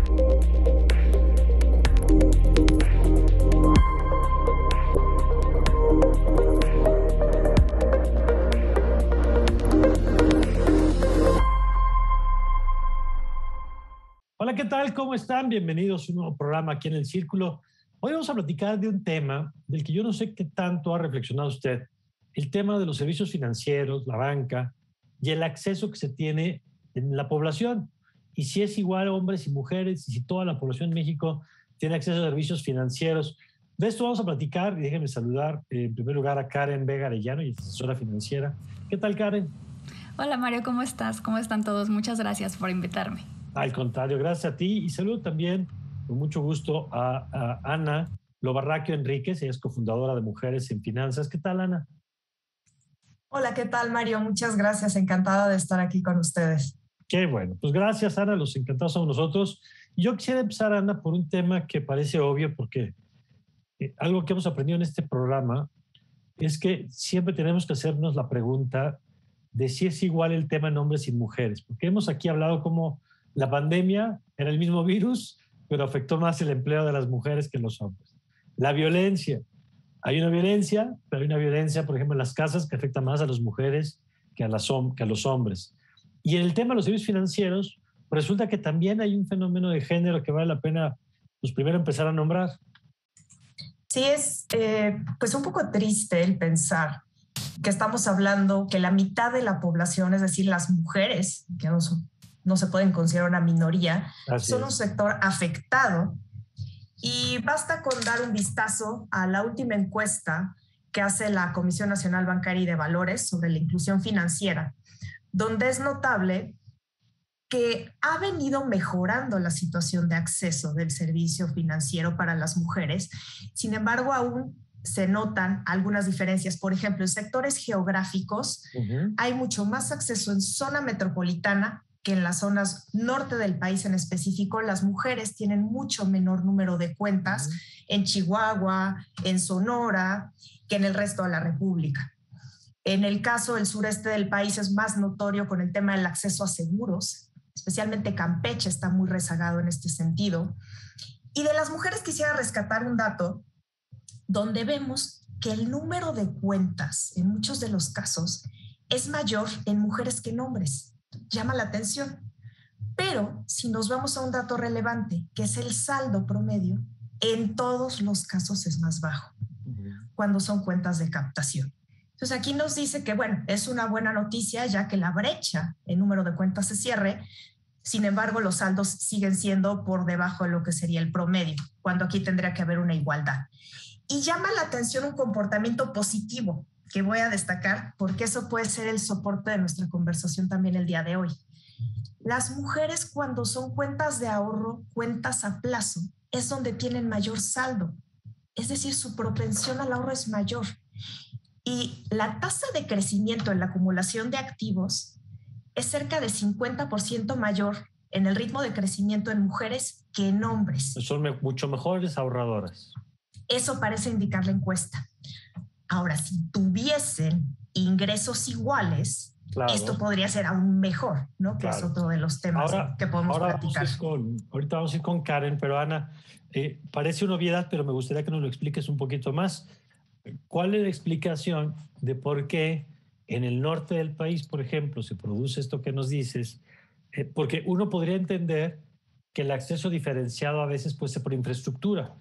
Hola, ¿qué tal? ¿Cómo están? Bienvenidos a un nuevo programa aquí en El Círculo. Hoy vamos a platicar de un tema del que yo no sé qué tanto ha reflexionado usted, el tema de los servicios financieros, la banca y el acceso que se tiene en la población. Y si es igual hombres y mujeres, y si toda la población de México tiene acceso a servicios financieros. De esto vamos a platicar y déjenme saludar en primer lugar a Karen Vega Arellano, y asesora financiera. ¿Qué tal, Karen? Hola Mario, ¿cómo estás? ¿Cómo están todos? Muchas gracias por invitarme. Al contrario, gracias a ti, y saludo también con mucho gusto a Ana Lobarraquio Enríquez. Ella es cofundadora de Mujeres en Finanzas. ¿Qué tal, Ana? Hola, ¿qué tal, Mario? Muchas gracias, encantada de estar aquí con ustedes. Qué bueno, pues gracias, Ana, los encantados somos nosotros. Y yo quisiera empezar, Ana, por un tema que parece obvio, porque algo que hemos aprendido en este programa es que siempre tenemos que hacernos la pregunta de si es igual el tema en hombres y mujeres, porque hemos aquí hablado como la pandemia era el mismo virus, pero afectó más el empleo de las mujeres que los hombres. La violencia. Hay una violencia, pero hay una violencia, por ejemplo, en las casas que afecta más a las mujeres que a los hombres. Y en el tema de los servicios financieros, resulta que también hay un fenómeno de género que vale la pena, pues, primero empezar a nombrar. Sí, es pues un poco triste el pensar que estamos hablando que la mitad de la población, es decir, las mujeres, que no se pueden considerar una minoría, son un sector afectado. Y basta con dar un vistazo a la última encuesta que hace la Comisión Nacional Bancaria y de Valores sobre la inclusión financiera, donde es notable que ha venido mejorando la situación de acceso del servicio financiero para las mujeres. Sin embargo, aún se notan algunas diferencias. Por ejemplo, en sectores geográficos hay mucho más acceso en zona metropolitana que en las zonas norte del país en específico. Las mujeres tienen mucho menor número de cuentas en Chihuahua, en Sonora, que en el resto de la República. En el caso del sureste del país es más notorio con el tema del acceso a seguros, especialmente Campeche está muy rezagado en este sentido. Y de las mujeres quisiera rescatar un dato donde vemos que el número de cuentas en muchos de los casos es mayor en mujeres que en hombres. Llama la atención. Pero si nos vamos a un dato relevante, que es el saldo promedio, en todos los casos es más bajo cuando son cuentas de captación. Entonces aquí nos dice que, bueno, es una buena noticia ya que la brecha en número de cuentas se cierre. Sin embargo, los saldos siguen siendo por debajo de lo que sería el promedio, cuando aquí tendría que haber una igualdad. Y llama la atención un comportamiento positivo que voy a destacar porque eso puede ser el soporte de nuestra conversación también el día de hoy. Las mujeres, cuando son cuentas de ahorro, cuentas a plazo, es donde tienen mayor saldo. Es decir, su propensión al ahorro es mayor. Y la tasa de crecimiento en la acumulación de activos es cerca de 50% mayor en el ritmo de crecimiento en mujeres que en hombres. Son mucho mejores ahorradoras. Eso parece indicar la encuesta. Ahora, si tuviesen ingresos iguales, claro, esto podría ser aún mejor, ¿no? Que claro, es otro de los temas que podemos platicar. Ahorita vamos a ir con Karen, pero Ana, parece una obviedad, pero me gustaría que nos lo expliques un poquito más. ¿Cuál es la explicación de por qué en el norte del país, por ejemplo, se produce esto que nos dices? Porque uno podría entender que el acceso diferenciado a veces puede ser por infraestructura,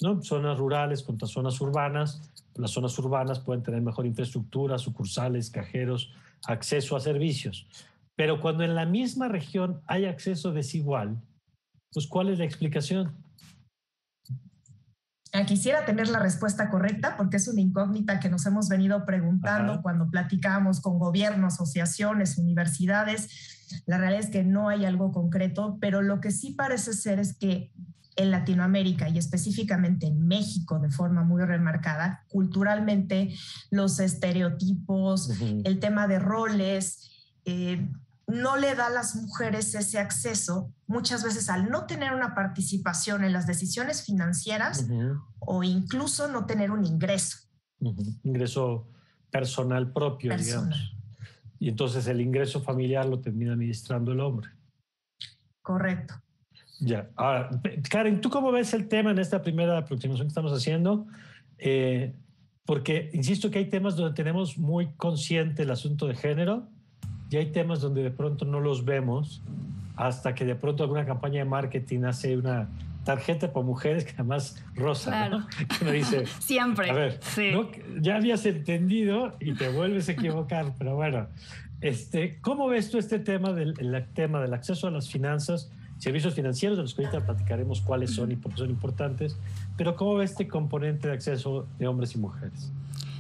¿no? Zonas rurales contra zonas urbanas. Las zonas urbanas pueden tener mejor infraestructura, sucursales, cajeros, acceso a servicios. Pero cuando en la misma región hay acceso desigual, pues ¿cuál es la explicación? Quisiera tener la respuesta correcta porque es una incógnita que nos hemos venido preguntando cuando platicamos con gobiernos, asociaciones, universidades. La realidad es que no hay algo concreto, pero lo que sí parece ser es que en Latinoamérica y específicamente en México de forma muy remarcada, culturalmente los estereotipos, el tema de roles, no le da a las mujeres ese acceso, muchas veces al no tener una participación en las decisiones financieras o incluso no tener un ingreso. Ingreso personal propio, digamos. Y entonces el ingreso familiar lo termina administrando el hombre. Correcto. Ya. Ahora, Karen, ¿tú cómo ves el tema en esta primera aproximación que estamos haciendo? Porque insisto que hay temas donde tenemos muy consciente el asunto de género y hay temas donde de pronto no los vemos hasta que de pronto alguna campaña de marketing hace una tarjeta para mujeres que además rosa, claro. ¿no? Que uno dice, siempre. A ver, sí. ¿no? Ya habías entendido y te vuelves a equivocar, pero bueno, ¿cómo ves tú este tema tema del acceso a las finanzas, servicios financieros, de los que ahorita platicaremos cuáles son y por qué son importantes, pero cómo ves este componente de acceso de hombres y mujeres?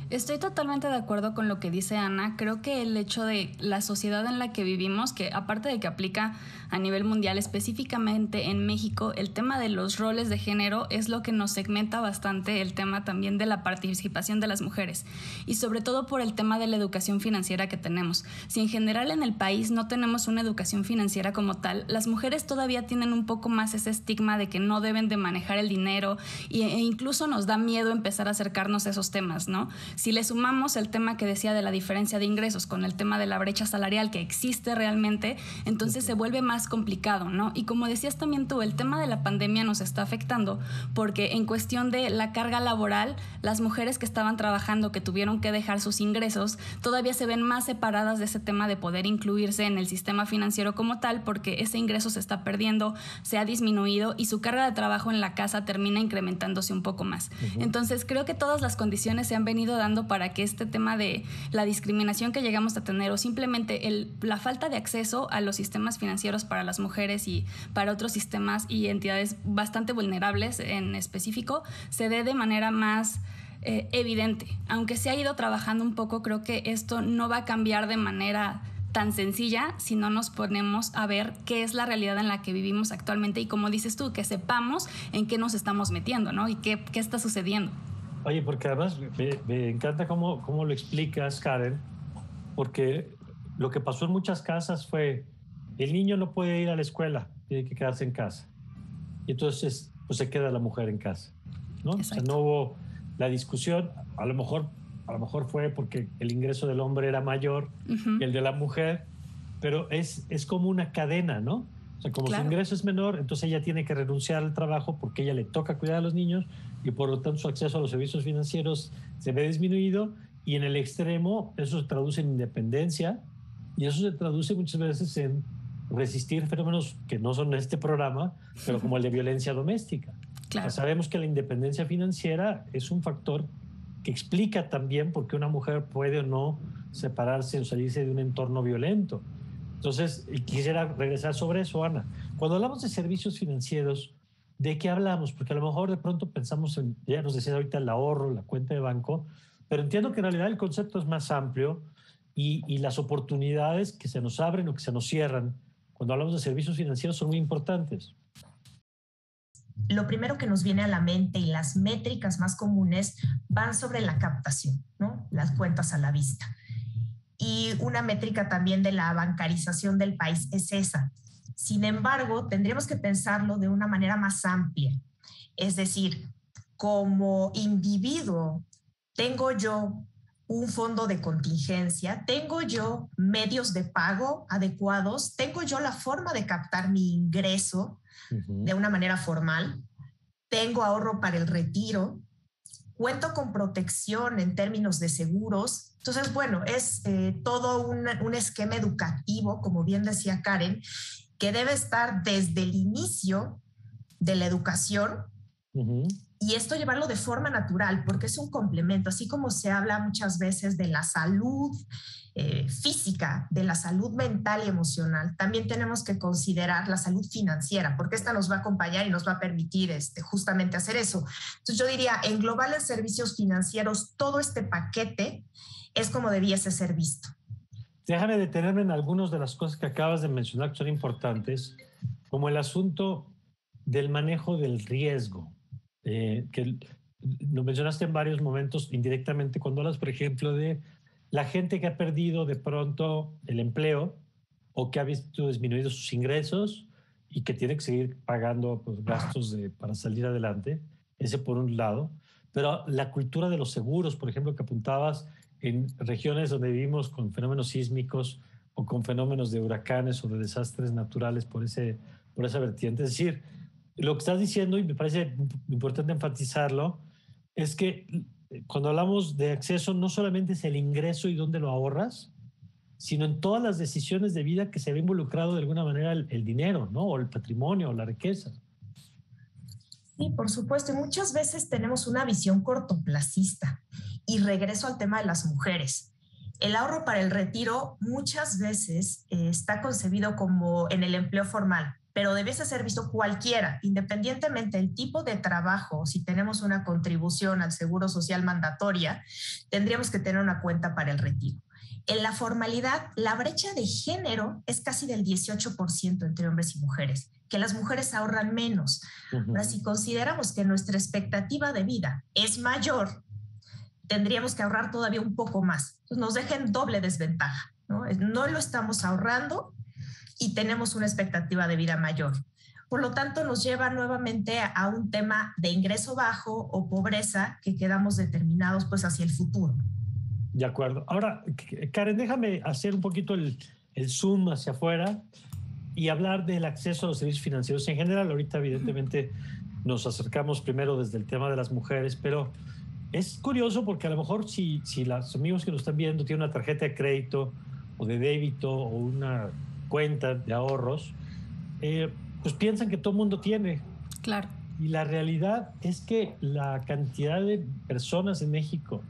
Estoy totalmente de acuerdo con lo que dice Ana. Creo que el hecho de la sociedad en la que vivimos, que aparte de que aplica a nivel mundial, específicamente en México, el tema de los roles de género es lo que nos segmenta bastante el tema también de la participación de las mujeres y sobre todo por el tema de la educación financiera que tenemos. Si en general en el país no tenemos una educación financiera como tal, las mujeres todavía tienen un poco más ese estigma de que no deben de manejar el dinero e incluso nos da miedo empezar a acercarnos a esos temas, ¿no? Si le sumamos el tema que decía de la diferencia de ingresos con el tema de la brecha salarial que existe realmente, entonces se vuelve más complicado, ¿no? Y como decías también tú, el tema de la pandemia nos está afectando porque en cuestión de la carga laboral, las mujeres que estaban trabajando, que tuvieron que dejar sus ingresos, todavía se ven más separadas de ese tema de poder incluirse en el sistema financiero como tal, porque ese ingreso se está perdiendo, se ha disminuido y su carga de trabajo en la casa termina incrementándose un poco más. Entonces creo que todas las condiciones se han venido dando para que este tema de la discriminación que llegamos a tener o simplemente la falta de acceso a los sistemas financieros para las mujeres y para otros sistemas y entidades bastante vulnerables en específico se dé de manera más evidente. Aunque se ha ido trabajando un poco, creo que esto no va a cambiar de manera tan sencilla si no nos ponemos a ver qué es la realidad en la que vivimos actualmente y como dices tú, que sepamos en qué nos estamos metiendo, ¿no? Y qué está sucediendo. Oye, porque además me encanta cómo lo explicas, Karen, porque lo que pasó en muchas casas fue, el niño no puede ir a la escuela, tiene que quedarse en casa. Y entonces pues se queda la mujer en casa, ¿no? O sea, no hubo la discusión, a lo mejor fue porque el ingreso del hombre era mayor que el de la mujer, pero es como una cadena, ¿no? O sea, como su ingreso es menor, entonces ella tiene que renunciar al trabajo porque ella le toca cuidar a los niños y por lo tanto su acceso a los servicios financieros se ve disminuido y en el extremo eso se traduce en independencia y eso se traduce muchas veces en resistir fenómenos que no son en este programa, pero como el de violencia doméstica. Claro. O sea, sabemos que la independencia financiera es un factor que explica también por qué una mujer puede o no separarse o salirse de un entorno violento. Entonces, quisiera regresar sobre eso, Ana. Cuando hablamos de servicios financieros, ¿de qué hablamos? Porque a lo mejor de pronto pensamos en, ya nos decías ahorita, el ahorro, la cuenta de banco, pero entiendo que en realidad el concepto es más amplio y las oportunidades que se nos abren o que se nos cierran cuando hablamos de servicios financieros son muy importantes. Lo primero que nos viene a la mente y las métricas más comunes van sobre la captación, ¿no? Las cuentas a la vista. Y una métrica también de la bancarización del país es esa. Sin embargo, tendríamos que pensarlo de una manera más amplia. Es decir, como individuo, tengo yo un fondo de contingencia, tengo yo medios de pago adecuados, tengo yo la forma de captar mi ingreso de una manera formal, tengo ahorro para el retiro, cuento con protección en términos de seguros. Entonces, bueno, es todo un esquema educativo, como bien decía Karen, que debe estar desde el inicio de la educación y esto llevarlo de forma natural, porque es un complemento, así como se habla muchas veces de la salud física, de la salud mental y emocional, también tenemos que considerar la salud financiera, porque esta nos va a acompañar y nos va a permitir justamente hacer eso. Entonces yo diría, englobar en servicios financieros, todo este paquete es como debiese ser visto. Déjame detenerme en algunas de las cosas que acabas de mencionar que son importantes, como el asunto del manejo del riesgo, que lo mencionaste en varios momentos indirectamente cuando hablas, por ejemplo, de la gente que ha perdido de pronto el empleo o que ha visto disminuidos sus ingresos y que tiene que seguir pagando pues, gastos para salir adelante, ese por un lado, pero la cultura de los seguros, por ejemplo, que apuntabas en regiones donde vivimos con fenómenos sísmicos o con fenómenos de huracanes o de desastres naturales por por esa vertiente. Es decir, lo que estás diciendo, y me parece importante enfatizarlo, es que cuando hablamos de acceso no solamente es el ingreso y dónde lo ahorras, sino en todas las decisiones de vida que se ve involucrado de alguna manera el dinero, ¿no? O el patrimonio, o la riqueza. Sí, por supuesto. Y muchas veces tenemos una visión cortoplacista. Y regreso al tema de las mujeres. El ahorro para el retiro muchas veces está concebido como en el empleo formal, pero debiese ser visto cualquiera, independientemente del tipo de trabajo. Si tenemos una contribución al seguro social mandatoria, tendríamos que tener una cuenta para el retiro. En la formalidad, la brecha de género es casi del 18% entre hombres y mujeres, que las mujeres ahorran menos. Ahora, si consideramos que nuestra expectativa de vida es mayor, tendríamos que ahorrar todavía un poco más. Entonces nos deja en doble desventaja, ¿no? No lo estamos ahorrando y tenemos una expectativa de vida mayor. Por lo tanto, nos lleva nuevamente a un tema de ingreso bajo o pobreza que quedamos determinados pues hacia el futuro. De acuerdo. Ahora, Karen, déjame hacer un poquito el zoom hacia afuera y hablar del acceso a los servicios financieros en general. Ahorita, evidentemente, nos acercamos primero desde el tema de las mujeres, pero es curioso porque a lo mejor si los amigos que nos están viendo tienen una tarjeta de crédito o de débito o una cuenta de ahorros, pues piensan que todo el mundo tiene. Claro. Y la realidad es que la cantidad de personas en México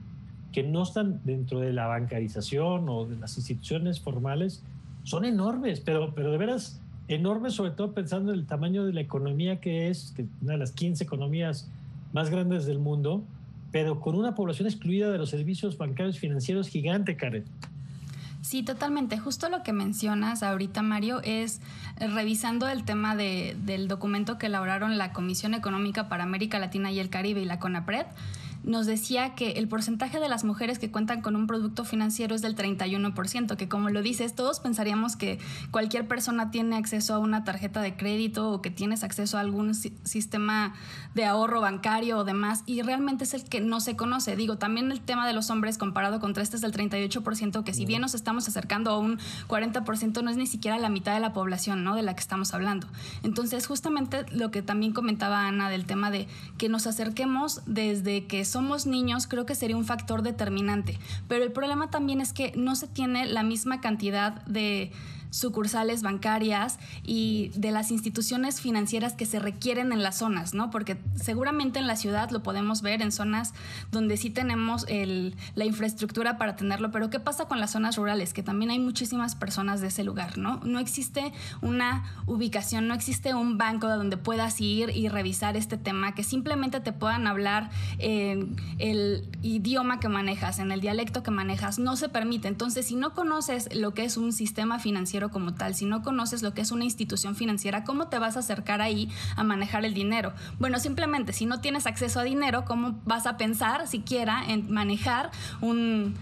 que no están dentro de la bancarización o de las instituciones formales son enormes, pero de veras enormes, sobre todo pensando en el tamaño de la economía que es una de las 15 economías más grandes del mundo, pero con una población excluida de los servicios bancarios financieros gigante, Karen. Sí, totalmente. Justo lo que mencionas ahorita, Mario, es revisando el tema del documento que elaboraron la Comisión Económica para América Latina y el Caribe y la CONAPRED, nos decía que el porcentaje de las mujeres que cuentan con un producto financiero es del 31%, que como lo dices, todos pensaríamos que cualquier persona tiene acceso a una tarjeta de crédito o que tienes acceso a algún sistema de ahorro bancario o demás, y realmente es el que no se conoce. Digo, también el tema de los hombres comparado contra este es del 38%, que si bien nos estamos acercando a un 40%, no es ni siquiera la mitad de la población, ¿no?, de la que estamos hablando. Entonces, justamente lo que también comentaba Ana del tema de que nos acerquemos desde que somos niños, creo que sería un factor determinante. Pero el problema también es que no se tiene la misma cantidad de sucursales bancarias y de las instituciones financieras que se requieren en las zonas, ¿no? Porque seguramente en la ciudad lo podemos ver en zonas donde sí tenemos la infraestructura para tenerlo, pero ¿qué pasa con las zonas rurales? Que también hay muchísimas personas de ese lugar, ¿no? No existe una ubicación, no existe un banco donde puedas ir y revisar este tema, que simplemente te puedan hablar en el idioma que manejas, en el dialecto que manejas. No se permite. Entonces, si no conoces lo que es un sistema financiero como tal, si no conoces lo que es una institución financiera, ¿cómo te vas a acercar ahí a manejar el dinero? Bueno, simplemente si no tienes acceso a dinero, ¿cómo vas a pensar siquiera en manejar un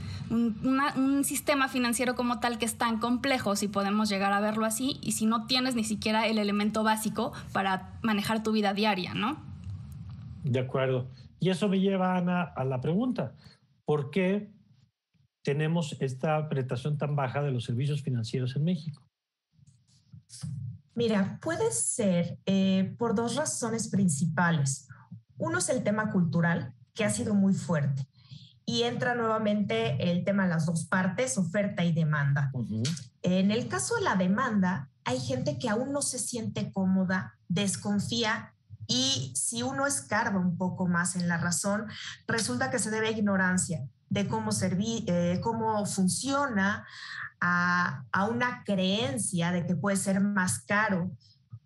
sistema financiero como tal, que es tan complejo, si podemos llegar a verlo así, y si no tienes ni siquiera el elemento básico para manejar tu vida diaria, ¿no? De acuerdo. Y eso me lleva, Ana, a la pregunta: ¿por qué tenemos esta penetración tan baja de los servicios financieros en México? Mira, puede ser por dos razones principales. Uno es el tema cultural, que ha sido muy fuerte, y entra nuevamente el tema de las dos partes, oferta y demanda. En el caso de la demanda, hay gente que aún no se siente cómoda, desconfía, y si uno escarba un poco más en la razón, resulta que se debe a ignorancia de cómo funciona, a una creencia de que puede ser más caro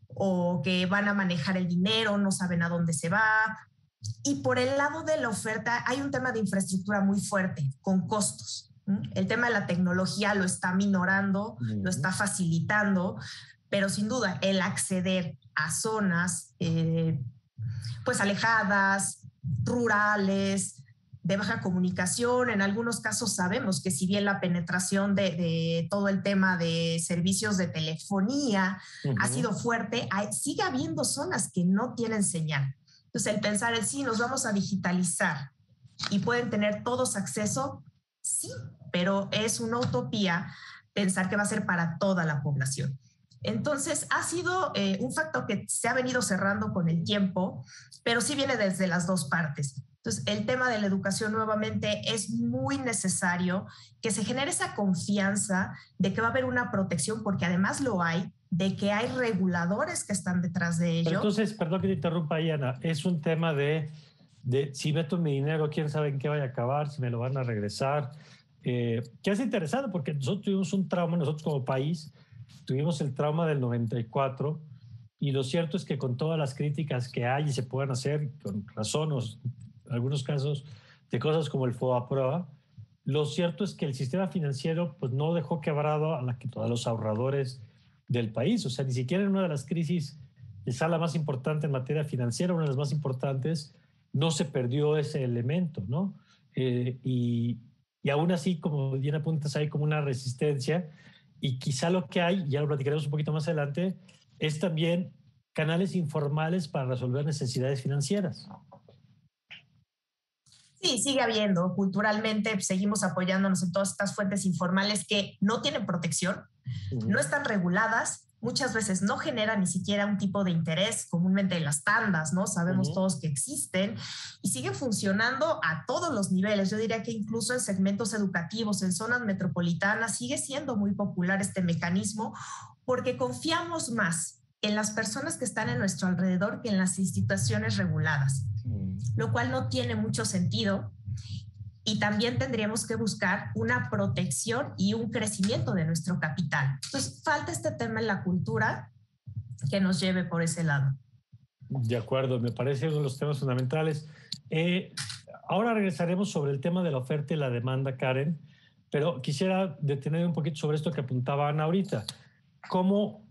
o que van a manejar el dinero, no saben a dónde se va. Y por el lado de la oferta hay un tema de infraestructura muy fuerte, con costos. El tema de la tecnología lo está minorando, lo está facilitando, pero sin duda el acceder a zonas pues alejadas, rurales, de baja comunicación. En algunos casos sabemos que si bien la penetración de todo el tema de servicios de telefonía ha sido fuerte, sigue habiendo zonas que no tienen señal. Entonces el pensar en sí, nos vamos a digitalizar y pueden tener todos acceso, sí, pero es una utopía pensar que va a ser para toda la población. Entonces, ha sido un factor que se ha venido cerrando con el tiempo, pero sí viene desde las dos partes. Entonces, el tema de la educación nuevamente es muy necesario que se genere esa confianza de que va a haber una protección, porque además lo hay, de que hay reguladores que están detrás de ello. Pero entonces, perdón que te interrumpa ahí, Ana, es un tema de si meto mi dinero, quién sabe en qué vaya a acabar, si me lo van a regresar. Que es interesante porque nosotros tuvimos un trauma, nosotros como país, tuvimos el trauma del 94 y lo cierto es que con todas las críticas que hay y se pueden hacer, con razón, en algunos casos, de cosas como el FOBAPROA, lo cierto es que el sistema financiero pues, no dejó quebrado a los ahorradores del país. O sea, ni siquiera en una de las crisis, quizá la más importante en materia financiera, una de las más importantes, no se perdió ese elemento, ¿no? Y aún así, como bien apuntas, hay como una resistencia y quizá lo que hay, ya lo platicaremos un poquito más adelante, es también canales informales para resolver necesidades financieras. Sí, sigue habiendo. Culturalmente seguimos apoyándonos en todas estas fuentes informales que no tienen protección, no están reguladas, muchas veces no generan ni siquiera un tipo de interés, comúnmente en las tandas, ¿no? Sabemos todos que existen y siguen funcionando a todos los niveles. Yo diría que incluso en segmentos educativos, en zonas metropolitanas, sigue siendo muy popular este mecanismo porque confiamos más en las personas que están en nuestro alrededor que en las instituciones reguladas, lo cual no tiene mucho sentido. Y también tendríamos que buscar una protección y un crecimiento de nuestro capital. Entonces, falta este tema en la cultura que nos lleve por ese lado. De acuerdo, me parece uno de los temas fundamentales. Ahora regresaremos sobre el tema de la oferta y la demanda, Karen, pero quisiera detener un poquito sobre esto que apuntaba Ana ahorita. Cómo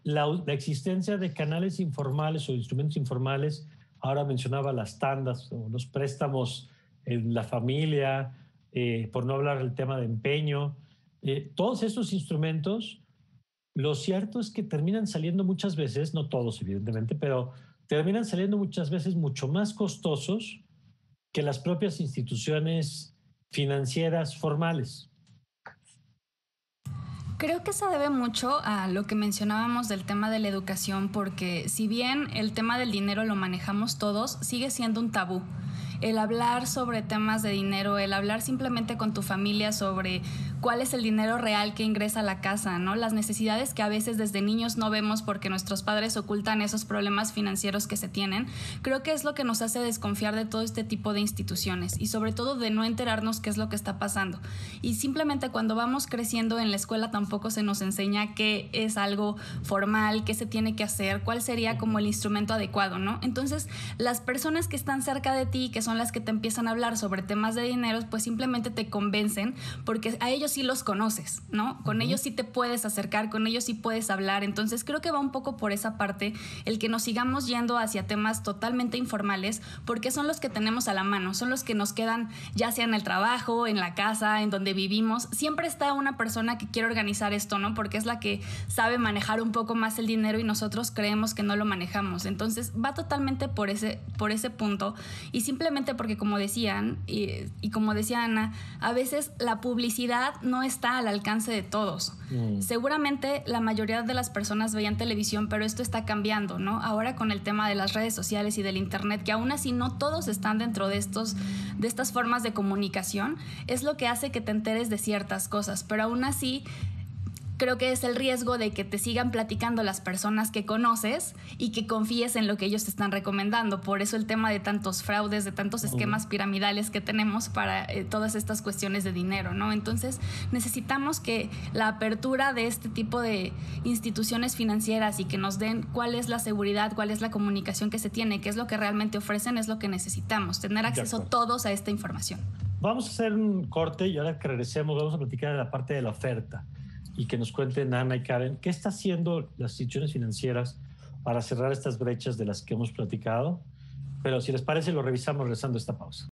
la existencia de canales informales o instrumentos informales, ahora mencionaba las tandas o los préstamos en la familia, por no hablar del tema de empeño, todos estos instrumentos, lo cierto es que terminan saliendo muchas veces, no todos evidentemente, pero terminan saliendo muchas veces mucho más costosos que las propias instituciones financieras formales. Creo que se debe mucho a lo que mencionábamos del tema de la educación, porque si bien el tema del dinero lo manejamos todos, sigue siendo un tabú. El hablar sobre temas de dinero, el hablar simplemente con tu familia sobre cuál es el dinero real que ingresa a la casa, ¿no? Las necesidades que a veces desde niños no vemos porque nuestros padres ocultan esos problemas financieros que se tienen, creo que es lo que nos hace desconfiar de todo este tipo de instituciones y sobre todo de no enterarnos qué es lo que está pasando. Y simplemente cuando vamos creciendo en la escuela tampoco se nos enseña qué es algo formal, qué se tiene que hacer, cuál sería como el instrumento adecuado, ¿no? Entonces, las personas que están cerca de ti, que son las que te empiezan a hablar sobre temas de dinero, pues simplemente te convencen porque a ellos sí los conoces, ¿no? Con ellos sí te puedes acercar, con ellos sí puedes hablar. Entonces creo que va un poco por esa parte el que nos sigamos yendo hacia temas totalmente informales porque son los que tenemos a la mano, son los que nos quedan ya sea en el trabajo, en la casa, en donde vivimos. Siempre está una persona que quiere organizar esto, ¿no? Porque es la que sabe manejar un poco más el dinero y nosotros creemos que no lo manejamos. Entonces va totalmente por ese punto y simplemente porque como decían y como decía Ana, a veces la publicidad no está al alcance de todos. Seguramente la mayoría de las personas veían televisión, pero esto está cambiando, ¿no? Ahora con el tema de las redes sociales y del internet, que aún así no todos están dentro de estas formas de comunicación, es lo que hace que te enteres de ciertas cosas, pero aún así creo que es el riesgo de que te sigan platicando las personas que conoces y que confíes en lo que ellos te están recomendando. Por eso el tema de tantos fraudes, de tantos esquemas piramidales que tenemos para todas estas cuestiones de dinero, ¿no? Entonces necesitamos que la apertura de este tipo de instituciones financieras y que nos den cuál es la seguridad, cuál es la comunicación que se tiene, qué es lo que realmente ofrecen, es lo que necesitamos, tener acceso todos a esta información. Vamos a hacer un corte y ahora que regresemos vamos a platicar de la parte de la oferta y que nos cuenten Ana y Karen qué está haciendo las instituciones financieras para cerrar estas brechas de las que hemos platicado. Pero si les parece, lo revisamos regresando a esta pausa.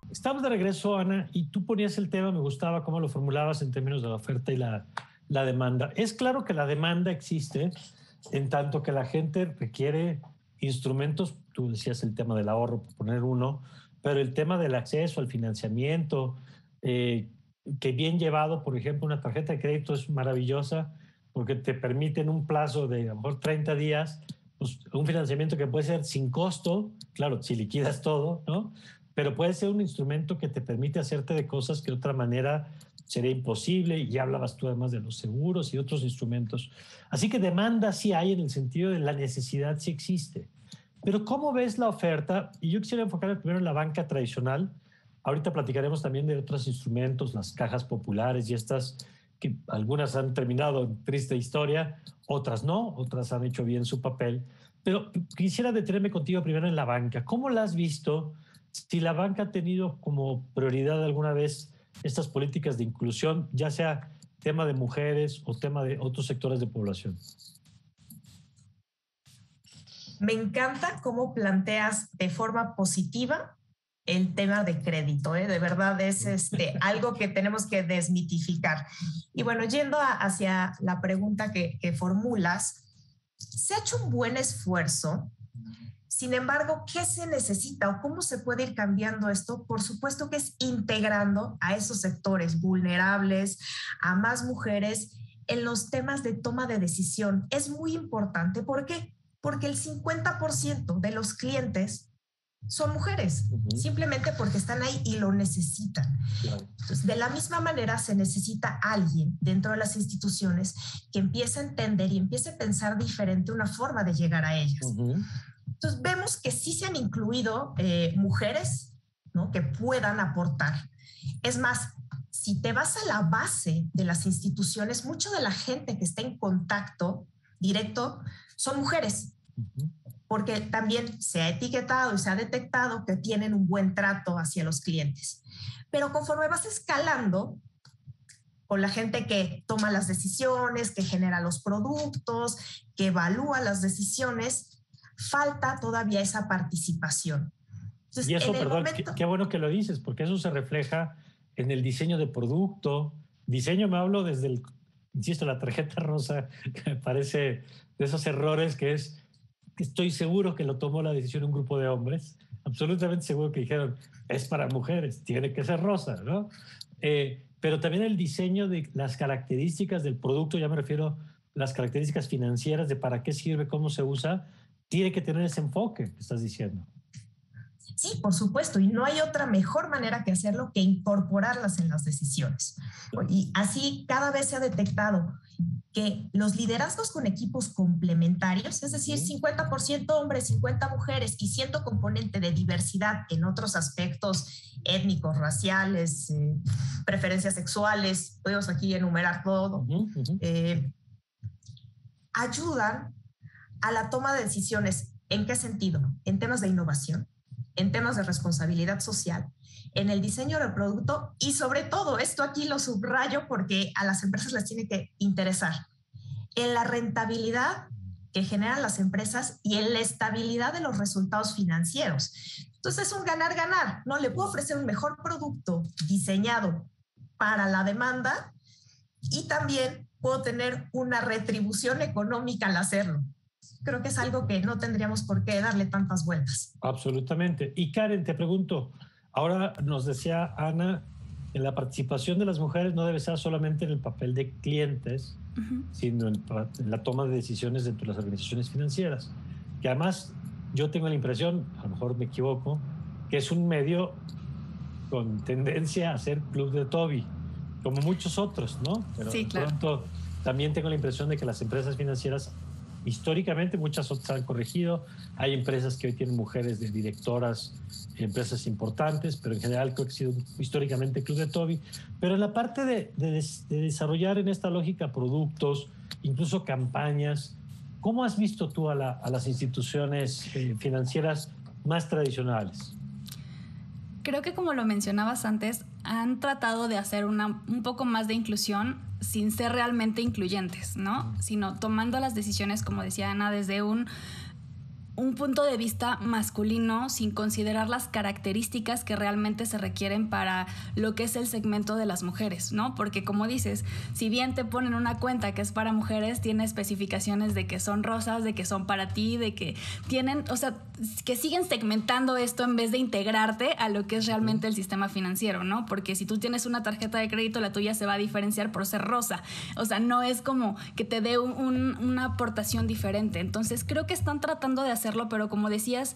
Estamos de regreso, Ana, y tú ponías el tema, me gustaba cómo lo formulabas en términos de la oferta y la demanda. Es claro que la demanda existe en tanto que la gente requiere instrumentos, tú decías el tema del ahorro, por poner uno, pero el tema del acceso al financiamiento, que bien llevado, por ejemplo, una tarjeta de crédito es maravillosa porque te permite en un plazo de a lo mejor 30 días, pues, un financiamiento que puede ser sin costo, claro, si liquidas todo, ¿no? Pero puede ser un instrumento que te permite hacerte de cosas que de otra manera sería imposible, y ya hablabas tú además de los seguros y otros instrumentos. Así que demanda sí hay, en el sentido de la necesidad sí existe. Pero ¿cómo ves la oferta? Y yo quisiera enfocarme primero en la banca tradicional. Ahorita platicaremos también de otros instrumentos, las cajas populares y estas, que algunas han terminado en triste historia, otras no, otras han hecho bien su papel. Pero quisiera detenerme contigo primero en la banca. ¿Cómo la has visto? Si la banca ha tenido como prioridad alguna vez estas políticas de inclusión, ya sea tema de mujeres o tema de otros sectores de población. Me encanta cómo planteas de forma positiva el tema de crédito, ¿eh? De verdad es algo que tenemos que desmitificar. Y bueno, yendo hacia la pregunta que formulas, se ha hecho un buen esfuerzo. Sin embargo, ¿qué se necesita o cómo se puede ir cambiando esto? Por supuesto que es integrando a esos sectores vulnerables, a más mujeres en los temas de toma de decisión. Es muy importante. ¿Por qué? Porque el 50% de los clientes son mujeres, simplemente porque están ahí y lo necesitan. Claro. Entonces, de la misma manera, se necesita alguien dentro de las instituciones que empiece a entender y empiece a pensar diferente una forma de llegar a ellas. Entonces, vemos que sí se han incluido mujeres, ¿no?, que puedan aportar. Es más, si te vas a la base de las instituciones, mucha de la gente que está en contacto directo son mujeres, porque también se ha etiquetado y se ha detectado que tienen un buen trato hacia los clientes. Pero conforme vas escalando con la gente que toma las decisiones, que genera los productos, que evalúa las decisiones, falta todavía esa participación. Entonces, y eso, perdón, qué bueno que lo dices, porque eso se refleja en el diseño de producto. Diseño me hablo desde el, insisto, la tarjeta rosa, que me parece de esos errores que es, estoy seguro que lo tomó la decisión un grupo de hombres, absolutamente seguro que dijeron, es para mujeres, tiene que ser rosa, ¿no? Pero también el diseño de las características del producto, ya me refiero a las características financieras de para qué sirve, cómo se usa, tiene que tener ese enfoque que estás diciendo. Sí, por supuesto, y no hay otra mejor manera que hacerlo que incorporarlas en las decisiones. Y así cada vez se ha detectado que los liderazgos con equipos complementarios, es decir, 50% hombres, 50 mujeres y 100 componente de diversidad en otros aspectos étnicos, raciales, preferencias sexuales, podemos aquí enumerar todo, ayudan a la toma de decisiones. ¿En qué sentido? En temas de innovación, en temas de responsabilidad social, en el diseño del producto y sobre todo, esto aquí lo subrayo porque a las empresas les tiene que interesar, en la rentabilidad que generan las empresas y en la estabilidad de los resultados financieros. Entonces es un ganar-ganar, ¿no? Le puedo ofrecer un mejor producto diseñado para la demanda y también puedo tener una retribución económica al hacerlo. Creo que es algo que no tendríamos por qué darle tantas vueltas. Absolutamente. Y Karen, te pregunto, ahora nos decía Ana, en la participación de las mujeres no debe ser solamente en el papel de clientes, sino en la toma de decisiones dentro de las organizaciones financieras, que además yo tengo la impresión, a lo mejor me equivoco, que es un medio con tendencia a ser club de Toby, como muchos otros, ¿no? Pero sí, claro. De pronto también tengo la impresión de que las empresas financieras, históricamente, muchas otras han corregido. Hay empresas que hoy tienen mujeres de directoras, empresas importantes, pero en general creo que ha sido históricamente club de Toby. Pero en la parte de desarrollar en esta lógica productos, incluso campañas, ¿cómo has visto tú a las instituciones financieras más tradicionales? Creo que, como lo mencionabas antes, han tratado de hacer un poco más de inclusión sin ser realmente incluyentes, ¿no? Sino tomando las decisiones, como decía Ana, desde un un punto de vista masculino sin considerar las características que realmente se requieren para lo que es el segmento de las mujeres, ¿no? Porque como dices, si bien te ponen una cuenta que es para mujeres, tiene especificaciones de que son rosas, de que son para ti, de que tienen, o sea, que siguen segmentando esto en vez de integrarte a lo que es realmente el sistema financiero, ¿no? Porque si tú tienes una tarjeta de crédito, la tuya se va a diferenciar por ser rosa. O sea, no es como que te dé una aportación diferente. Entonces, creo que están tratando de hacerlo, pero como decías,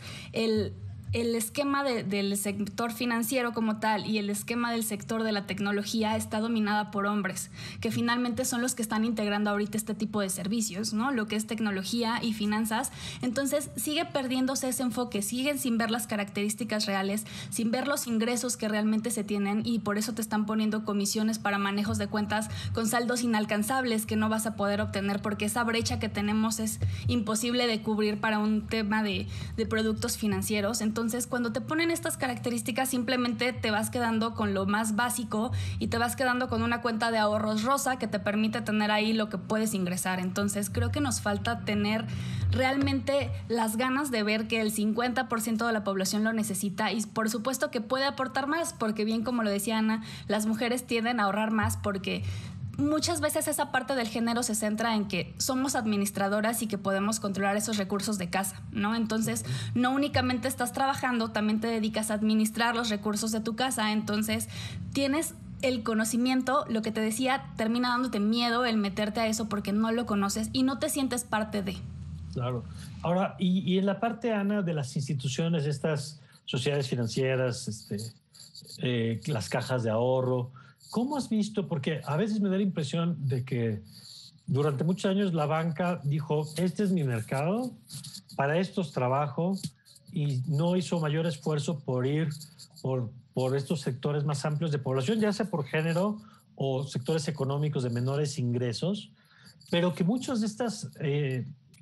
el esquema del sector financiero como tal y el esquema del sector de la tecnología está dominada por hombres, que finalmente son los que están integrando ahorita este tipo de servicios, ¿no? Lo que es tecnología y finanzas. Entonces sigue perdiéndose ese enfoque, siguen sin ver las características reales, sin ver los ingresos que realmente se tienen, y por eso te están poniendo comisiones para manejos de cuentas con saldos inalcanzables que no vas a poder obtener, porque esa brecha que tenemos es imposible de cubrir para un tema de productos financieros. Entonces, cuando te ponen estas características, simplemente te vas quedando con lo más básico y te vas quedando con una cuenta de ahorros rosa que te permite tener ahí lo que puedes ingresar. Entonces, creo que nos falta tener realmente las ganas de ver que el 50% de la población lo necesita, y por supuesto que puede aportar más, porque bien como lo decía Ana, las mujeres tienden a ahorrar más porque muchas veces esa parte del género se centra en que somos administradoras y que podemos controlar esos recursos de casa, ¿no? Entonces, no únicamente estás trabajando, también te dedicas a administrar los recursos de tu casa. Entonces, tienes el conocimiento, lo que te decía, termina dándote miedo el meterte a eso porque no lo conoces y no te sientes parte de. Claro. Ahora, y en la parte, Ana, de las instituciones, estas sociedades financieras, las cajas de ahorro, ¿cómo has visto? Porque a veces me da la impresión de que durante muchos años la banca dijo, este es mi mercado, para estos trabajo, y no hizo mayor esfuerzo por ir por estos sectores más amplios de población, ya sea por género o sectores económicos de menores ingresos, pero que muchas de estas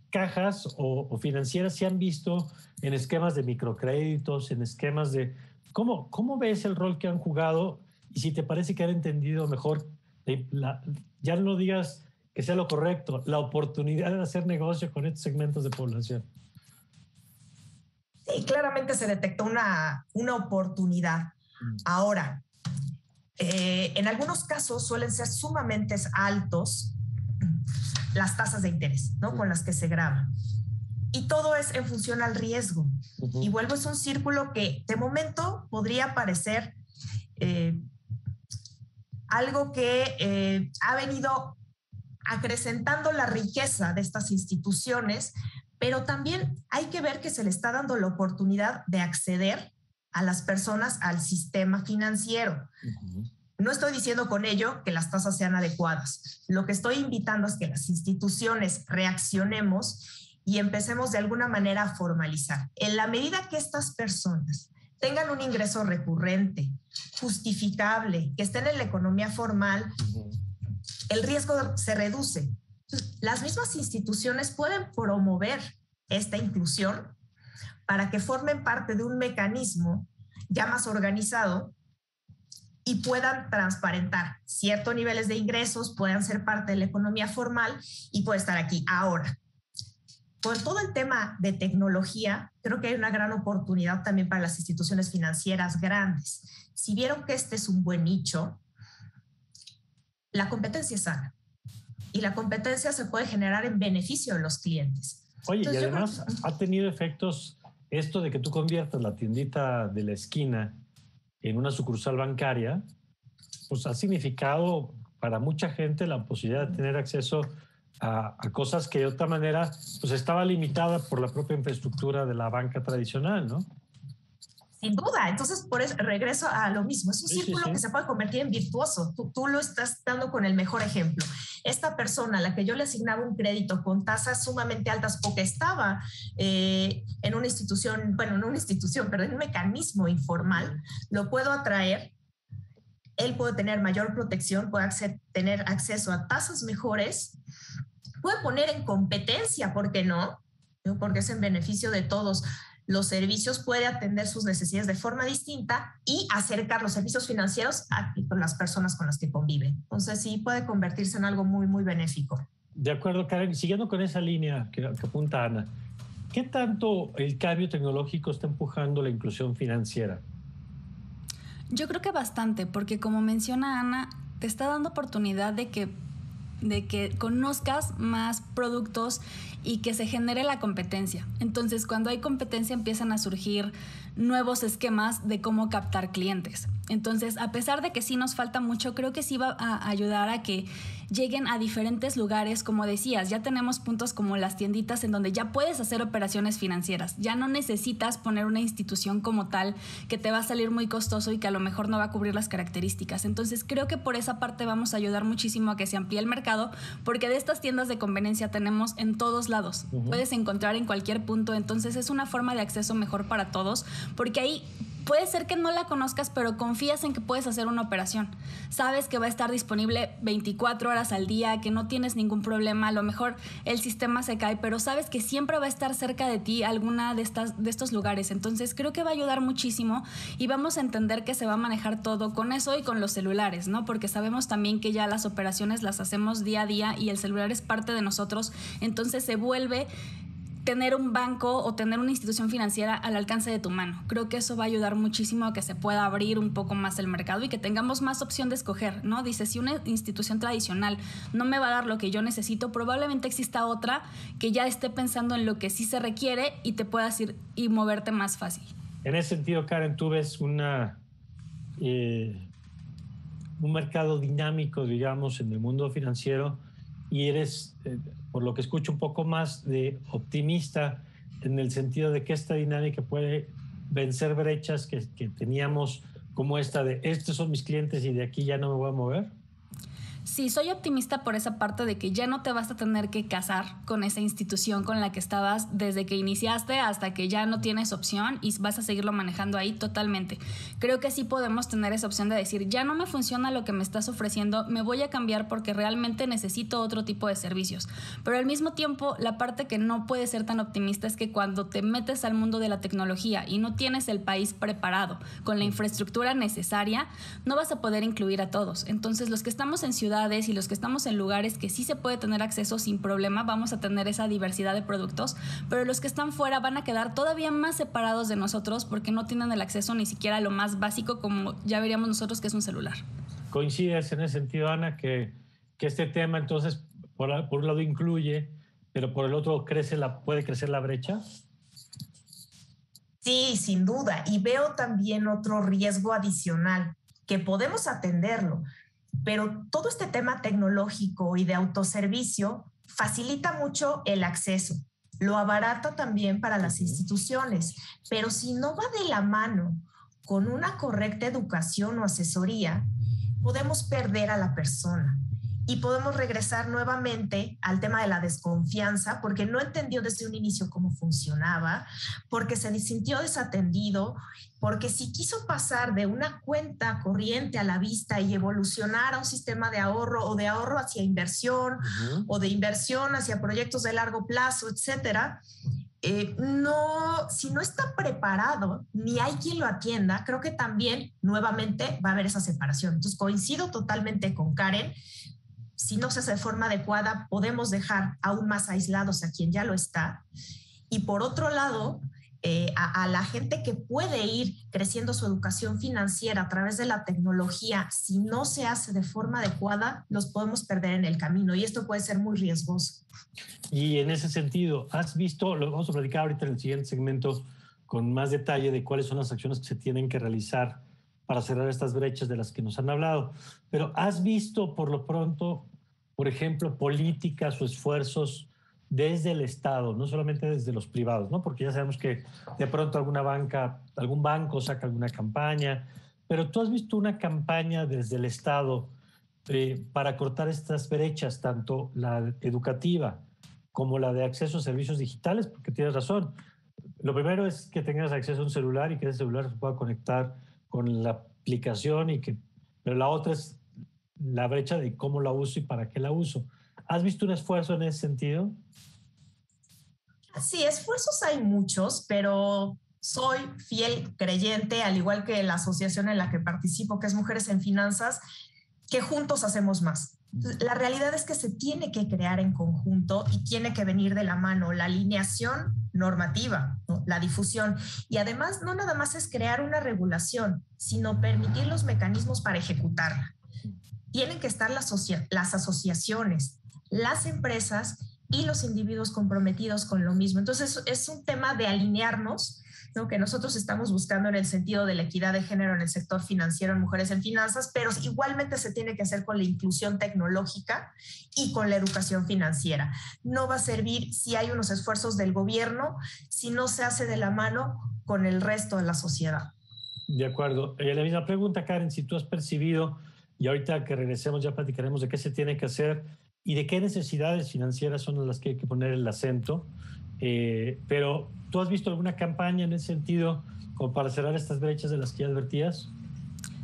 cajas o financieras se han visto en esquemas de microcréditos, en esquemas de... ¿Cómo ves el rol que han jugado? Y si te parece que han entendido mejor, ya no digas que sea lo correcto, la oportunidad de hacer negocio con estos segmentos de población. Sí, claramente se detectó una oportunidad. Ahora, en algunos casos suelen ser sumamente altos las tasas de interés, ¿no? Con las que se graba. Y todo es en función al riesgo. Y vuelvo, es un círculo que de momento podría parecer algo que ha venido acrecentando la riqueza de estas instituciones, pero también hay que ver que se le está dando la oportunidad de acceder a las personas al sistema financiero. No estoy diciendo con ello que las tasas sean adecuadas. Lo que estoy invitando es que las instituciones reaccionemos y empecemos de alguna manera a formalizar. En la medida que estas personas tengan un ingreso recurrente, justificable, que estén en la economía formal, el riesgo se reduce. Las mismas instituciones pueden promover esta inclusión para que formen parte de un mecanismo ya más organizado y puedan transparentar ciertos niveles de ingresos, puedan ser parte de la economía formal y puede estar aquí. Ahora, por todo el tema de tecnología, creo que hay una gran oportunidad también para las instituciones financieras grandes. Si vieron que este es un buen nicho, la competencia es sana y la competencia se puede generar en beneficio de los clientes. Oye, entonces, y además ha tenido efectos esto de que tú conviertas la tiendita de la esquina en una sucursal bancaria, pues ha significado para mucha gente la posibilidad de tener acceso a cosas que de otra manera pues estaba limitada por la propia infraestructura de la banca tradicional, ¿no? Sin duda. Entonces, por eso regreso a lo mismo. Es un círculo que se puede convertir en virtuoso. Tú lo estás dando con el mejor ejemplo. Esta persona a la que yo le asignaba un crédito con tasas sumamente altas porque estaba en una institución, bueno, no una institución, pero en un mecanismo informal, lo puedo atraer. Él puede tener mayor protección, puede tener acceso a tasas mejores, puede poner en competencia, ¿por qué no? Porque es en beneficio de todos los servicios, puede atender sus necesidades de forma distinta y acercar los servicios financieros a las personas con las que convive. Entonces sí puede convertirse en algo muy, muy benéfico. De acuerdo, Karen. Siguiendo con esa línea que apunta Ana, ¿Qué tanto el cambio tecnológico está empujando la inclusión financiera? Yo creo que bastante, porque como menciona Ana, te está dando oportunidad de que conozcas más productos y que se genere la competencia. Entonces, cuando hay competencia empiezan a surgir nuevos esquemas de cómo captar clientes. Entonces, a pesar de que sí nos falta mucho, creo que sí va a ayudar a que lleguen a diferentes lugares. Como decías, ya tenemos puntos como las tienditas en donde ya puedes hacer operaciones financieras. Ya no necesitas poner una institución como tal que te va a salir muy costoso y que a lo mejor no va a cubrir las características. Entonces, creo que por esa parte vamos a ayudar muchísimo a que se amplíe el mercado, porque de estas tiendas de conveniencia tenemos en todos lados. Puedes encontrar en cualquier punto. Entonces, es una forma de acceso mejor para todos, porque ahí puede ser que no la conozcas, pero confías en que puedes hacer una operación. Sabes que va a estar disponible 24 horas al día, que no tienes ningún problema. A lo mejor el sistema se cae, pero sabes que siempre va a estar cerca de ti alguna de estos lugares. Entonces creo que va a ayudar muchísimo y vamos a entender que se va a manejar todo con eso y con los celulares, ¿no? Porque sabemos también que ya las operaciones las hacemos día a día y el celular es parte de nosotros. Entonces se vuelve tener un banco o tener una institución financiera al alcance de tu mano. Creo que eso va a ayudar muchísimo a que se pueda abrir un poco más el mercado y que tengamos más opción de escoger, ¿no? Dice, si una institución tradicional no me va a dar lo que yo necesito, probablemente exista otra que ya esté pensando en lo que sí se requiere y te puedas ir y moverte más fácil. En ese sentido, Karen, tú ves un mercado dinámico, digamos, en el mundo financiero y eres, por lo que escucho, un poco más de optimista en el sentido de que esta dinámica puede vencer brechas que teníamos, como esta de estos son mis clientes y de aquí ya no me voy a mover. Sí, soy optimista por esa parte de que ya no te vas a tener que casar con esa institución con la que estabas desde que iniciaste hasta que ya no tienes opción y vas a seguirlo manejando ahí totalmente. Creo que sí podemos tener esa opción de decir, ya no me funciona lo que me estás ofreciendo, me voy a cambiar porque realmente necesito otro tipo de servicios. Pero al mismo tiempo, la parte que no puede ser tan optimista es que cuando te metes al mundo de la tecnología y no tienes el país preparado con la infraestructura necesaria, no vas a poder incluir a todos. Entonces, los que estamos en ciudades y los que estamos en lugares que sí se puede tener acceso sin problema, vamos a tener esa diversidad de productos, pero los que están fuera van a quedar todavía más separados de nosotros porque no tienen el acceso ni siquiera a lo más básico, como ya veríamos nosotros, que es un celular. ¿Coincides en ese sentido, Ana, que este tema entonces por un lado incluye, pero por el otro puede crecer la brecha? Sí, sin duda. Y veo también otro riesgo adicional, que podemos atenderlo, pero todo este tema tecnológico y de autoservicio facilita mucho el acceso, lo abarata también para las instituciones, pero si no va de la mano con una correcta educación o asesoría, podemos perder a la persona y podemos regresar nuevamente al tema de la desconfianza porque no entendió desde un inicio cómo funcionaba, porque se sintió desatendido, porque si quiso pasar de una cuenta corriente a la vista y evolucionar a un sistema de ahorro o de ahorro hacia inversión o de inversión hacia proyectos de largo plazo, etcétera, si no está preparado ni hay quien lo atienda, creo que también nuevamente va a haber esa separación. Entonces coincido totalmente con Karen. Si no se hace de forma adecuada, podemos dejar aún más aislados a quien ya lo está. Y por otro lado, a la gente que puede ir creciendo su educación financiera a través de la tecnología, si no se hace de forma adecuada, los podemos perder en el camino y esto puede ser muy riesgoso. Y en ese sentido, ¿has visto, lo vamos a platicar ahorita en el siguiente segmento con más detalle de cuáles son las acciones que se tienen que realizar para cerrar estas brechas de las que nos han hablado, pero ¿has visto por lo pronto, por ejemplo, políticas o esfuerzos desde el Estado, no solamente desde los privados, ¿no? Porque ya sabemos que de pronto algún banco saca alguna campaña, pero tú has visto una campaña desde el Estado para cortar estas brechas, tanto la educativa como la de acceso a servicios digitales, porque tienes razón. Lo primero es que tengas acceso a un celular y que ese celular se pueda conectar con la aplicación, pero la otra es la brecha de cómo la uso y para qué la uso. ¿Has visto un esfuerzo en ese sentido? Sí, esfuerzos hay muchos, pero soy fiel creyente, al igual que la asociación en la que participo, que es Mujeres en Finanzas, que juntos hacemos más. La realidad es que se tiene que crear en conjunto y tiene que venir de la mano la alineación normativa, ¿no? La difusión. Y además, no nada más es crear una regulación, sino permitir los mecanismos para ejecutarla. Tienen que estar las asociaciones, las empresas y los individuos comprometidos con lo mismo. Entonces, es un tema de alinearnos, ¿no? Que nosotros estamos buscando en el sentido de la equidad de género en el sector financiero, en mujeres en finanzas, pero igualmente se tiene que hacer con la inclusión tecnológica y con la educación financiera. No va a servir si hay unos esfuerzos del gobierno, si no se hace de la mano con el resto de la sociedad. De acuerdo. La misma pregunta, Karen, si tú has percibido, y ahorita que regresemos ya platicaremos de qué se tiene que hacer y de qué necesidades financieras son las que hay que poner el acento. Pero ¿tú has visto alguna campaña en ese sentido como para cerrar estas brechas de las que ya advertías?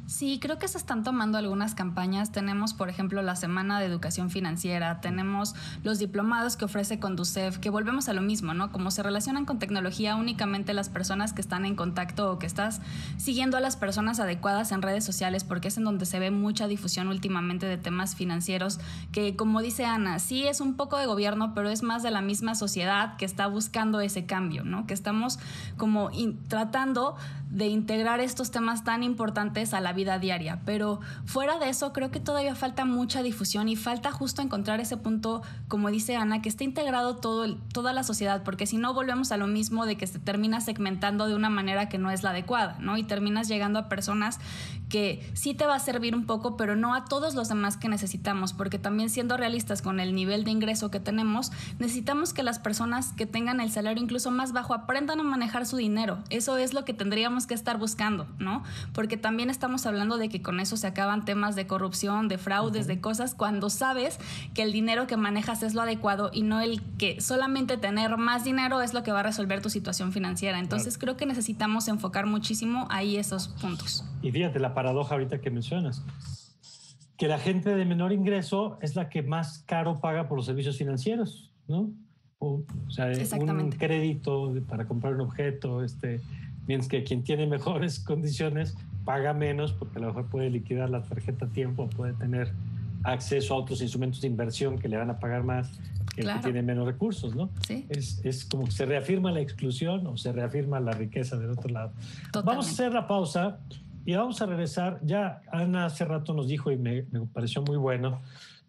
Sí, creo que se están tomando algunas campañas. Tenemos, por ejemplo, la Semana de Educación Financiera, tenemos los diplomados que ofrece Conducef, que volvemos a lo mismo, ¿no? Como se relacionan con tecnología únicamente las personas que están en contacto o que estás siguiendo a las personas adecuadas en redes sociales, porque es en donde se ve mucha difusión últimamente de temas financieros, que como dice Ana, sí es un poco de gobierno, pero es más de la misma sociedad que está buscando ese cambio, ¿no? Que estamos como tratando de integrar estos temas tan importantes a la vida diaria, pero fuera de eso creo que todavía falta mucha difusión y falta justo encontrar ese punto, como dice Ana, que esté integrado toda la sociedad, porque si no volvemos a lo mismo de que se termina segmentando de una manera que no es la adecuada, ¿no? Y terminas llegando a personas que sí te va a servir un poco, pero no a todos los demás que necesitamos, porque también siendo realistas con el nivel de ingreso que tenemos, necesitamos que las personas que tengan el salario incluso más bajo aprendan a manejar su dinero. Eso es lo que tendríamos que estar buscando, ¿no? Porque también estamos hablando de que con eso se acaban temas de corrupción, de fraudes, de cosas, cuando sabes que el dinero que manejas es lo adecuado y no el que solamente tener más dinero es lo que va a resolver tu situación financiera. Entonces creo que necesitamos enfocar muchísimo ahí esos puntos. Y fíjate la paradoja ahorita que mencionas, que la gente de menor ingreso es la que más caro paga por los servicios financieros, ¿no? O sea, un crédito para comprar un objeto, mientras que quien tiene mejores condiciones paga menos porque a lo mejor puede liquidar la tarjeta a tiempo, puede tener acceso a otros instrumentos de inversión que le van a pagar más que el que tiene menos recursos, ¿no? Sí. Es como que se reafirma la exclusión o se reafirma la riqueza del otro lado. Totalmente. Vamos a hacer la pausa y vamos a regresar. Ya Ana hace rato nos dijo y me pareció muy bueno,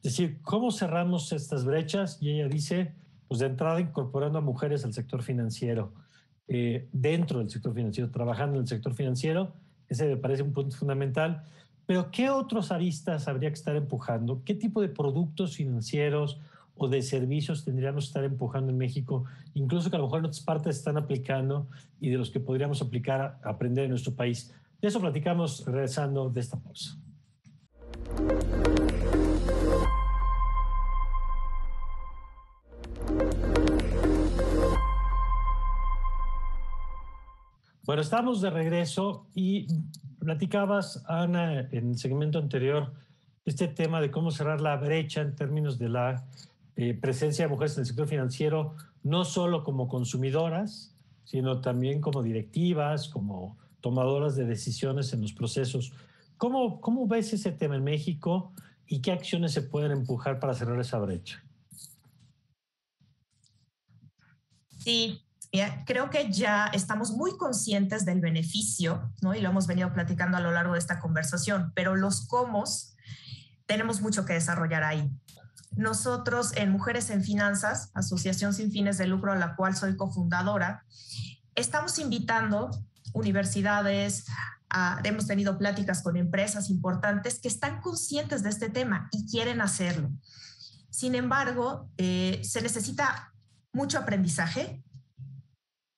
decir, ¿cómo cerramos estas brechas? Y ella dice, pues de entrada incorporando a mujeres al sector financiero, dentro del sector financiero, trabajando en el sector financiero. Ese me parece un punto fundamental. Pero ¿qué otros aristas habría que estar empujando? ¿Qué tipo de productos financieros o de servicios tendríamos que estar empujando en México? Incluso que a lo mejor en otras partes están aplicando y de los que podríamos aplicar, aprender en nuestro país. De eso platicamos regresando de esta pausa. Bueno, estamos de regreso y platicabas, Ana, en el segmento anterior, este tema de cómo cerrar la brecha en términos de la presencia de mujeres en el sector financiero, no solo como consumidoras, sino también como directivas, como tomadoras de decisiones en los procesos. ¿Cómo ves ese tema en México y qué acciones se pueden empujar para cerrar esa brecha? Sí. Creo que ya estamos muy conscientes del beneficio, ¿no? Y lo hemos venido platicando a lo largo de esta conversación, pero los cómo tenemos mucho que desarrollar ahí. Nosotros en Mujeres en Finanzas, asociación sin fines de lucro a la cual soy cofundadora, estamos invitando universidades, hemos tenido pláticas con empresas importantes que están conscientes de este tema y quieren hacerlo. Sin embargo, se necesita mucho aprendizaje.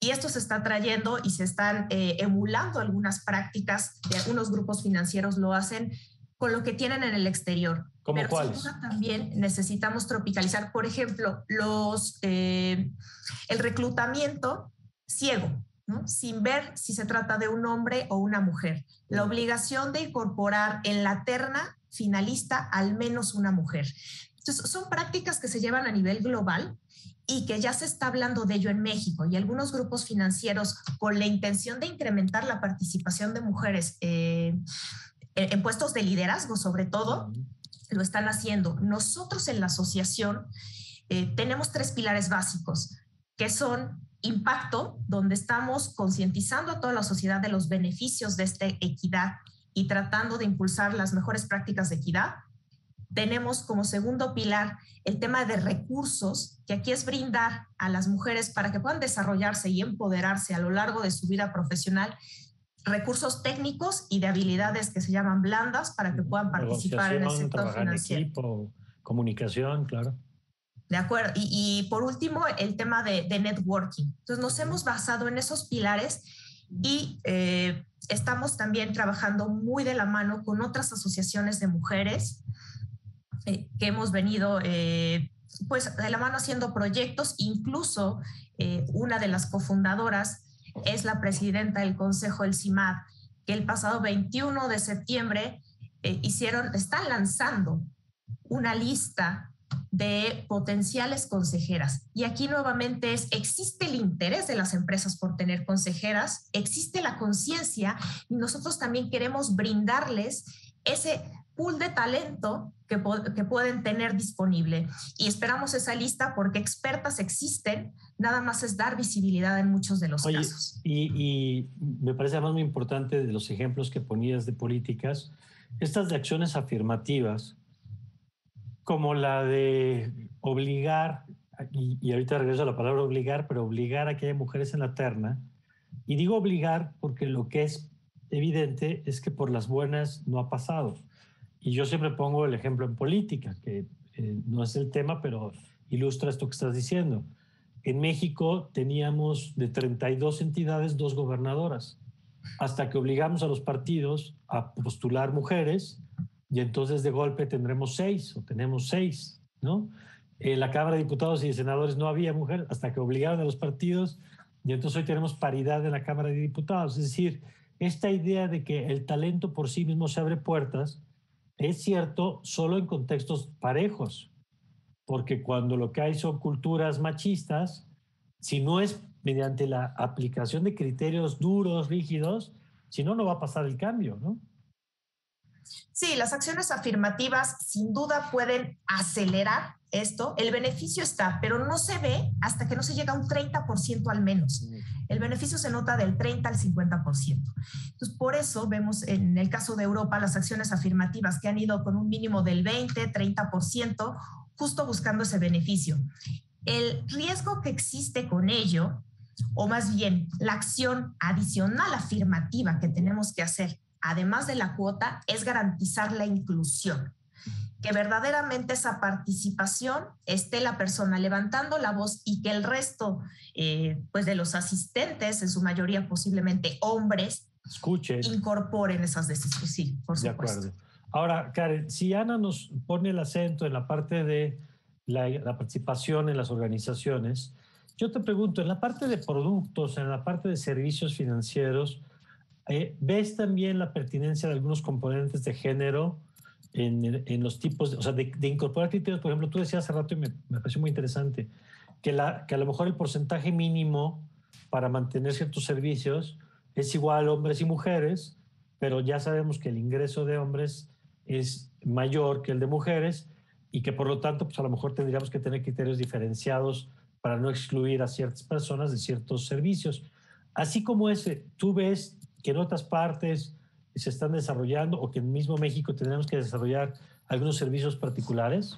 Y esto se está trayendo y se están emulando algunas prácticas de algunos grupos financieros lo hacen con lo que tienen en el exterior. ¿Cómo pero cuáles? sin duda también necesitamos tropicalizar, por ejemplo, el reclutamiento ciego, ¿no? Sin ver si se trata de un hombre o una mujer. La obligación de incorporar en la terna finalista al menos una mujer. Entonces, son prácticas que se llevan a nivel global y que ya se está hablando de ello en México, y algunos grupos financieros con la intención de incrementar la participación de mujeres en puestos de liderazgo sobre todo, lo están haciendo. Nosotros en la asociación tenemos 3 pilares básicos, que son impacto, donde estamos concientizando a toda la sociedad de los beneficios de esta equidad y tratando de impulsar las mejores prácticas de equidad. Tenemos como segundo pilar el tema de recursos, que aquí es brindar a las mujeres para que puedan desarrollarse y empoderarse a lo largo de su vida profesional, recursos técnicos y de habilidades que se llaman blandas para que puedan participar en el sector financiero. En equipo, comunicación, claro. De acuerdo. Y por último, el tema de networking. Entonces, nos hemos basado en esos pilares y estamos también trabajando muy de la mano con otras asociaciones de mujeres que hemos venido pues de la mano haciendo proyectos. Incluso una de las cofundadoras es la presidenta del Consejo del CIMAD, que el pasado 21 de septiembre están lanzando una lista de potenciales consejeras. Y aquí nuevamente existe el interés de las empresas por tener consejeras, existe la conciencia y nosotros también queremos brindarles ese pool de talento que pueden tener disponible. Y esperamos esa lista porque expertas existen, nada más es dar visibilidad en muchos de los casos. Y me parece además muy importante de los ejemplos que ponías de políticas, estas de acciones afirmativas, como la de obligar, y ahorita regreso a la palabra obligar, pero obligar a que haya mujeres en la terna. Y digo obligar porque lo que es evidente es que por las buenas no ha pasado. Y yo siempre pongo el ejemplo en política, que no es el tema, pero ilustra esto que estás diciendo. En México teníamos de 32 entidades 2 gobernadoras, hasta que obligamos a los partidos a postular mujeres, y entonces de golpe tendremos 6 o tenemos 6, ¿no? En la Cámara de Diputados y de Senadores no había mujeres hasta que obligaron a los partidos, y entonces hoy tenemos paridad en la Cámara de Diputados. Es decir, esta idea de que el talento por sí mismo se abre puertas es cierto solo en contextos parejos, porque cuando lo que hay son culturas machistas, si no es mediante la aplicación de criterios duros, rígidos, si no, no va a pasar el cambio, ¿no? Sí, las acciones afirmativas sin duda pueden acelerar esto. El beneficio está, pero no se ve hasta que no se llega a un 30% al menos. El beneficio se nota del 30 al 50%. Entonces, por eso vemos en el caso de Europa las acciones afirmativas que han ido con un mínimo del 20, 30%, justo buscando ese beneficio. El riesgo que existe con ello, o más bien la acción adicional afirmativa que tenemos que hacer, además de la cuota, es garantizar la inclusión, que verdaderamente esa participación esté la persona levantando la voz y que el resto pues de los asistentes, en su mayoría posiblemente hombres, escuchen, incorporen esas decisiones. Sí, por supuesto. De acuerdo. Ahora, Karen, si Ana nos pone el acento en la parte de la participación en las organizaciones, yo te pregunto, en la parte de productos, en la parte de servicios financieros, ¿ves también la pertinencia de algunos componentes de género en los tipos, o sea, de incorporar criterios? Por ejemplo, tú decías hace rato y me pareció muy interesante, que a lo mejor el porcentaje mínimo para mantener ciertos servicios es igual a hombres y mujeres, pero ya sabemos que el ingreso de hombres es mayor que el de mujeres y que por lo tanto, pues a lo mejor tendríamos que tener criterios diferenciados para no excluir a ciertas personas de ciertos servicios. Así como ese, ¿tú ves que en otras partes se están desarrollando o que en mismo México tendremos que desarrollar algunos servicios particulares?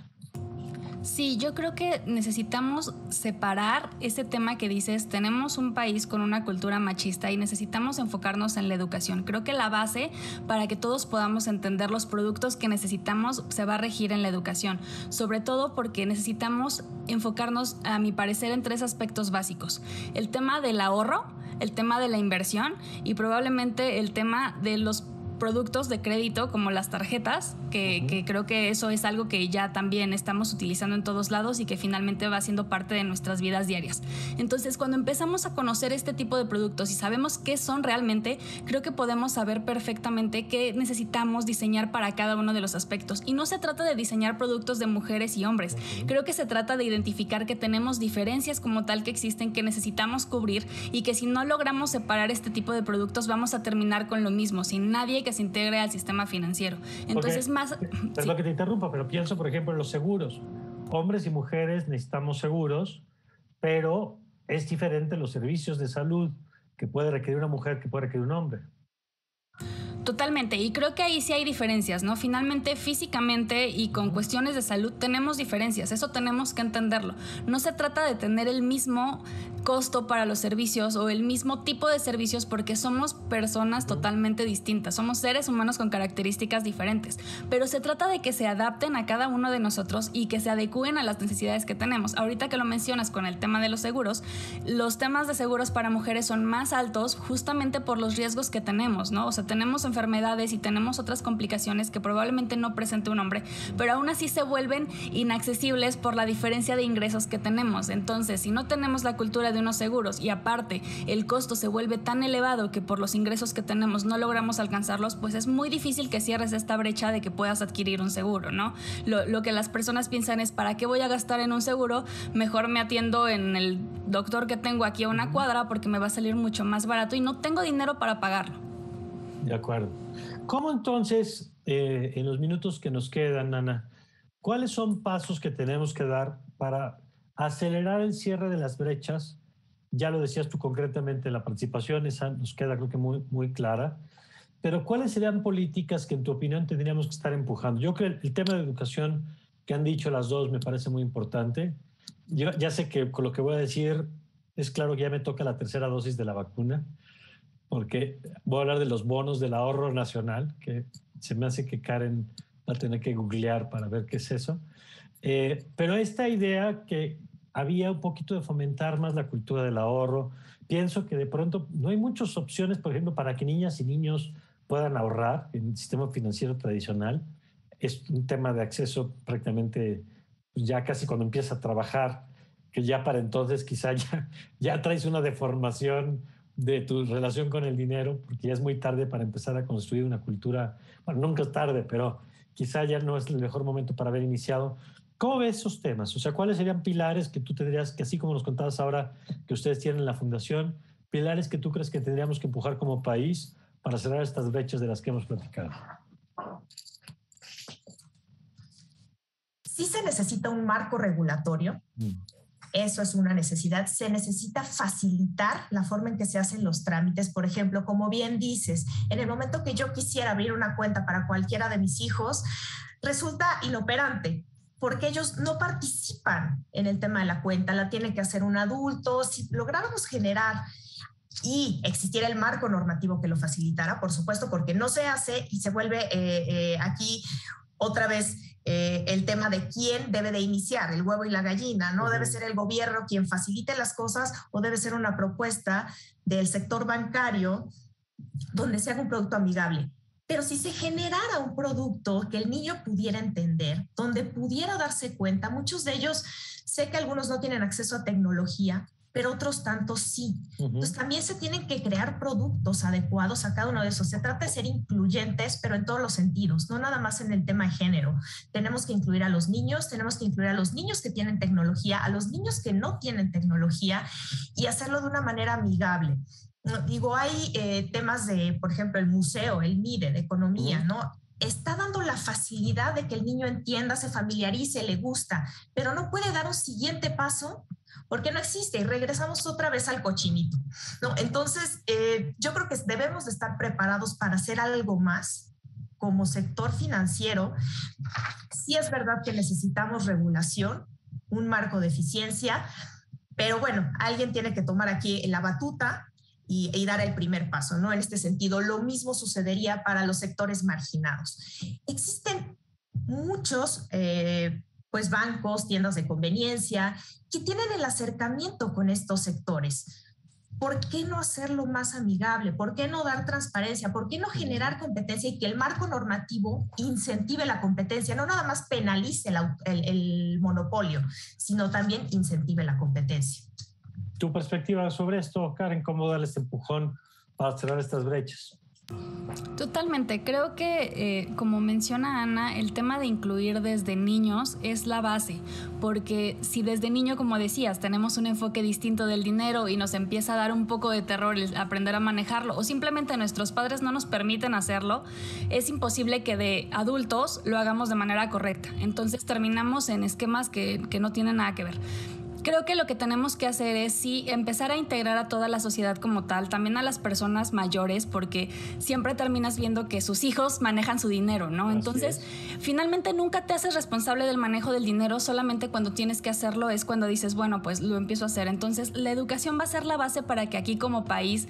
Sí, yo creo que necesitamos separar ese tema que dices. Tenemos un país con una cultura machista y necesitamos enfocarnos en la educación. Creo que la base para que todos podamos entender los productos que necesitamos se va a regir en la educación, sobre todo porque necesitamos enfocarnos, a mi parecer, en 3 aspectos básicos: el tema del ahorro, el tema de la inversión y probablemente el tema de los productos de crédito como las tarjetas, que creo que eso es algo que ya también estamos utilizando en todos lados y que finalmente va siendo parte de nuestras vidas diarias. Entonces, cuando empezamos a conocer este tipo de productos y sabemos qué son realmente, creo que podemos saber perfectamente qué necesitamos diseñar para cada uno de los aspectos. Y no se trata de diseñar productos de mujeres y hombres. Creo que se trata de identificar que tenemos diferencias como tal que existen, que necesitamos cubrir, y que si no logramos separar este tipo de productos vamos a terminar con lo mismo, sin nadie que se integre al sistema financiero. Entonces, perdón que te interrumpa, pero pienso, por ejemplo, en los seguros. Hombres y mujeres necesitamos seguros, pero es diferente los servicios de salud que puede requerir una mujer que puede requerir un hombre. Totalmente, y creo que ahí sí hay diferencias, ¿no? Finalmente, físicamente y con cuestiones de salud tenemos diferencias, eso tenemos que entenderlo. No se trata de tener el mismo costo para los servicios o el mismo tipo de servicios porque somos personas totalmente distintas, somos seres humanos con características diferentes, pero se trata de que se adapten a cada uno de nosotros y que se adecúen a las necesidades que tenemos. Ahorita que lo mencionas con el tema de los seguros, los temas de seguros para mujeres son más altos justamente por los riesgos que tenemos, ¿no? O sea, tenemos enfermedades y tenemos otras complicaciones que probablemente no presente un hombre, pero aún así se vuelven inaccesibles por la diferencia de ingresos que tenemos. Entonces, si no tenemos la cultura de unos seguros y aparte el costo se vuelve tan elevado que por los ingresos que tenemos no logramos alcanzarlos, pues es muy difícil que cierres esta brecha de que puedas adquirir un seguro, ¿no? Lo que las personas piensan es, ¿para qué voy a gastar en un seguro? Mejor me atiendo en el doctor que tengo aquí a una cuadra porque me va a salir mucho más barato y no tengo dinero para pagarlo. De acuerdo. ¿Cómo entonces, en los minutos que nos quedan, Ana, cuáles son pasos que tenemos que dar para acelerar el cierre de las brechas? Ya lo decías tú concretamente, la participación, esa nos queda creo que muy, muy clara, pero ¿cuáles serían políticas que en tu opinión tendríamos que estar empujando? Yo creo que el tema de educación que han dicho las dos me parece muy importante. Yo ya sé que con lo que voy a decir es claro que ya me toca la tercera dosis de la vacuna, porque voy a hablar de los bonos del ahorro nacional, que se me hace que Karen va a tener que googlear para ver qué es eso. Pero esta idea que había un poquito de fomentar más la cultura del ahorro, pienso que de pronto no hay muchas opciones, por ejemplo, para que niñas y niños puedan ahorrar en el sistema financiero tradicional. Es un tema de acceso prácticamente ya casi cuando empiezas a trabajar, que ya para entonces quizá ya traes una deformación de tu relación con el dinero, porque ya es muy tarde para empezar a construir una cultura. Bueno, nunca es tarde, pero quizá ya no es el mejor momento para haber iniciado. ¿Cómo ves esos temas? O sea, ¿cuáles serían pilares que tú tendrías, que así como nos contabas ahora que ustedes tienen en la fundación, pilares que tú crees que tendríamos que empujar como país para cerrar estas brechas de las que hemos platicado? Sí se necesita un marco regulatorio. Eso es una necesidad. Se necesita facilitar la forma en que se hacen los trámites. Por ejemplo, como bien dices, en el momento que yo quisiera abrir una cuenta para cualquiera de mis hijos, resulta inoperante porque ellos no participan en el tema de la cuenta, la tiene que hacer un adulto. Si lográramos generar y existiera el marco normativo que lo facilitara, por supuesto, porque no se hace y se vuelve aquí otra vez el tema de quién debe de iniciar, el huevo y la gallina, ¿no? Debe ser el gobierno quien facilite las cosas o debe ser una propuesta del sector bancario donde se haga un producto amigable. Pero si se generara un producto que el niño pudiera entender, donde pudiera darse cuenta, muchos de ellos, sé que algunos no tienen acceso a tecnología, pero otros tantos sí. Entonces también se tienen que crear productos adecuados a cada uno de esos. Se trata de ser incluyentes, pero en todos los sentidos, no nada más en el tema de género. Tenemos que incluir a los niños, tenemos que incluir a los niños que tienen tecnología, a los niños que no tienen tecnología y hacerlo de una manera amigable. Digo, hay temas de, por ejemplo, el museo, el MIDE, de economía, ¿no? Está dando la facilidad de que el niño entienda, se familiarice, le gusta, pero no puede dar un siguiente paso porque no existe y regresamos otra vez al cochinito, ¿no? Entonces, yo creo que debemos de estar preparados para hacer algo más como sector financiero. Sí es verdad que necesitamos regulación, un marco de eficiencia, pero bueno, alguien tiene que tomar aquí la batuta y dar el primer paso, ¿no? En este sentido, lo mismo sucedería para los sectores marginados. Existen muchos pues bancos, tiendas de conveniencia que tienen el acercamiento con estos sectores. ¿Por qué no hacerlo más amigable? ¿Por qué no dar transparencia? ¿Por qué no generar competencia y que el marco normativo incentive la competencia? No nada más penalice el monopolio, sino también incentive la competencia. Tu perspectiva sobre esto, Karen, ¿cómo darle este empujón para cerrar estas brechas? Totalmente. Creo que, como menciona Ana, el tema de incluir desde niños es la base, porque si desde niño, como decías, tenemos un enfoque distinto del dinero y nos empieza a dar un poco de terror el aprender a manejarlo, o simplemente nuestros padres no nos permiten hacerlo, es imposible que de adultos lo hagamos de manera correcta. Entonces terminamos en esquemas que no tienen nada que ver. Creo que lo que tenemos que hacer es sí empezar a integrar a toda la sociedad como tal, también a las personas mayores, porque siempre terminas viendo que sus hijos manejan su dinero, ¿no? Entonces, finalmente nunca te haces responsable del manejo del dinero, solamente cuando tienes que hacerlo es cuando dices, bueno, pues lo empiezo a hacer. Entonces, la educación va a ser la base para que aquí como país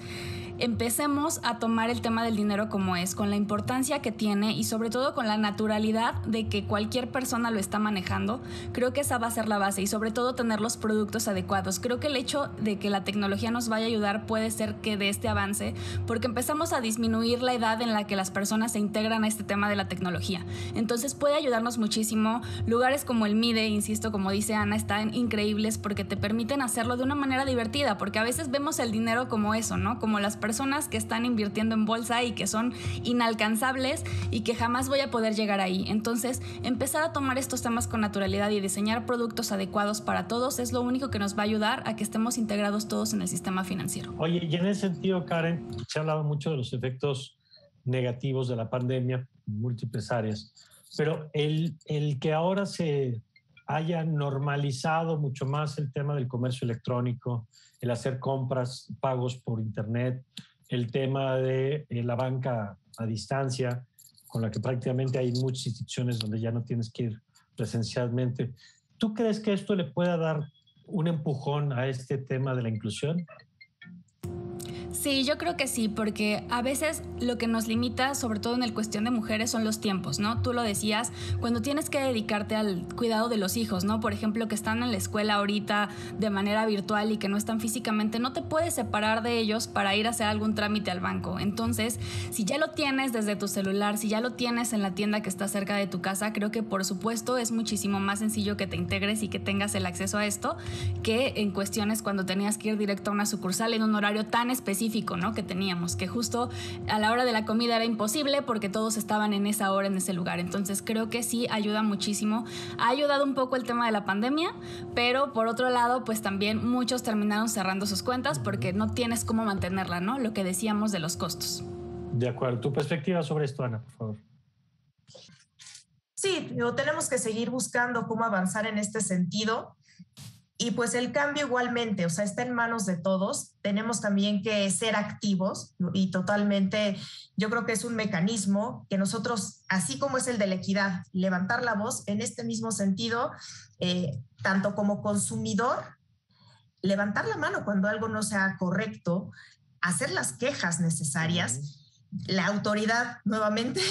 empecemos a tomar el tema del dinero como es, con la importancia que tiene y sobre todo con la naturalidad de que cualquier persona lo está manejando. Creo que esa va a ser la base y sobre todo tener los productos adecuados. Creo que el hecho de que la tecnología nos vaya a ayudar puede ser que de este avance, porque empezamos a disminuir la edad en la que las personas se integran a este tema de la tecnología. Entonces puede ayudarnos muchísimo. Lugares como el MIDE, insisto, como dice Ana, están increíbles porque te permiten hacerlo de una manera divertida, porque a veces vemos el dinero como eso, ¿no? Como las personas que están invirtiendo en bolsa y que son inalcanzables y que jamás voy a poder llegar ahí. Entonces, empezar a tomar estos temas con naturalidad y diseñar productos adecuados para todos es lo único que nos va a ayudar a que estemos integrados todos en el sistema financiero. Oye, y en ese sentido, Karen, se ha hablado mucho de los efectos negativos de la pandemia en múltiples áreas, pero el que ahora se haya normalizado mucho más el tema del comercio electrónico, el hacer compras, pagos por internet, el tema de la banca a distancia, con la que prácticamente hay muchas instituciones donde ya no tienes que ir presencialmente. ¿Tú crees que esto le pueda dar un empujón a este tema de la inclusión? Sí, yo creo que sí, porque a veces lo que nos limita, sobre todo en el cuestión de mujeres, son los tiempos, ¿no? Tú lo decías, cuando tienes que dedicarte al cuidado de los hijos, ¿no? Por ejemplo, que están en la escuela ahorita de manera virtual y que no están físicamente, no te puedes separar de ellos para ir a hacer algún trámite al banco. Entonces, si ya lo tienes desde tu celular, si ya lo tienes en la tienda que está cerca de tu casa, creo que por supuesto es muchísimo más sencillo que te integres y que tengas el acceso a esto que en cuestiones cuando tenías que ir directo a una sucursal en un horario tan específico, ¿no? Que teníamos, que justo a la hora de la comida era imposible porque todos estaban en esa hora, en ese lugar. Entonces creo que sí ayuda muchísimo. Ha ayudado un poco el tema de la pandemia, pero por otro lado, pues también muchos terminaron cerrando sus cuentas porque no tienes cómo mantenerla, ¿no? Lo que decíamos de los costos. De acuerdo. ¿Tu perspectiva sobre esto, Ana, por favor? Sí, tenemos que seguir buscando cómo avanzar en este sentido. Y pues el cambio igualmente, o sea, está en manos de todos. Tenemos también que ser activos y totalmente, yo creo que es un mecanismo que nosotros, así como es el de la equidad, levantar la voz en este mismo sentido, tanto como consumidor, levantar la mano cuando algo no sea correcto, hacer las quejas necesarias. La autoridad nuevamente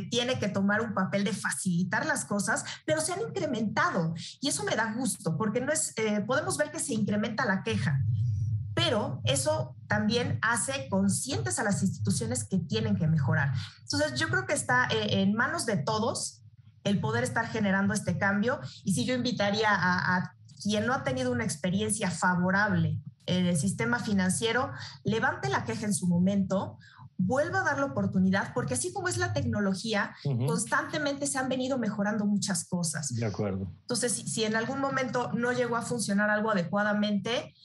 tiene que tomar un papel de facilitar las cosas, pero se han incrementado y eso me da gusto porque no es, podemos ver que se incrementa la queja, pero eso también hace conscientes a las instituciones que tienen que mejorar. Entonces yo creo que está en manos de todos el poder estar generando este cambio y sí yo invitaría a quien no ha tenido una experiencia favorable en el sistema financiero, levante la queja en su momento, vuelva a dar la oportunidad, porque así como es la tecnología, constantemente se han venido mejorando muchas cosas. De acuerdo. Entonces, si en algún momento no llegó a funcionar algo adecuadamente,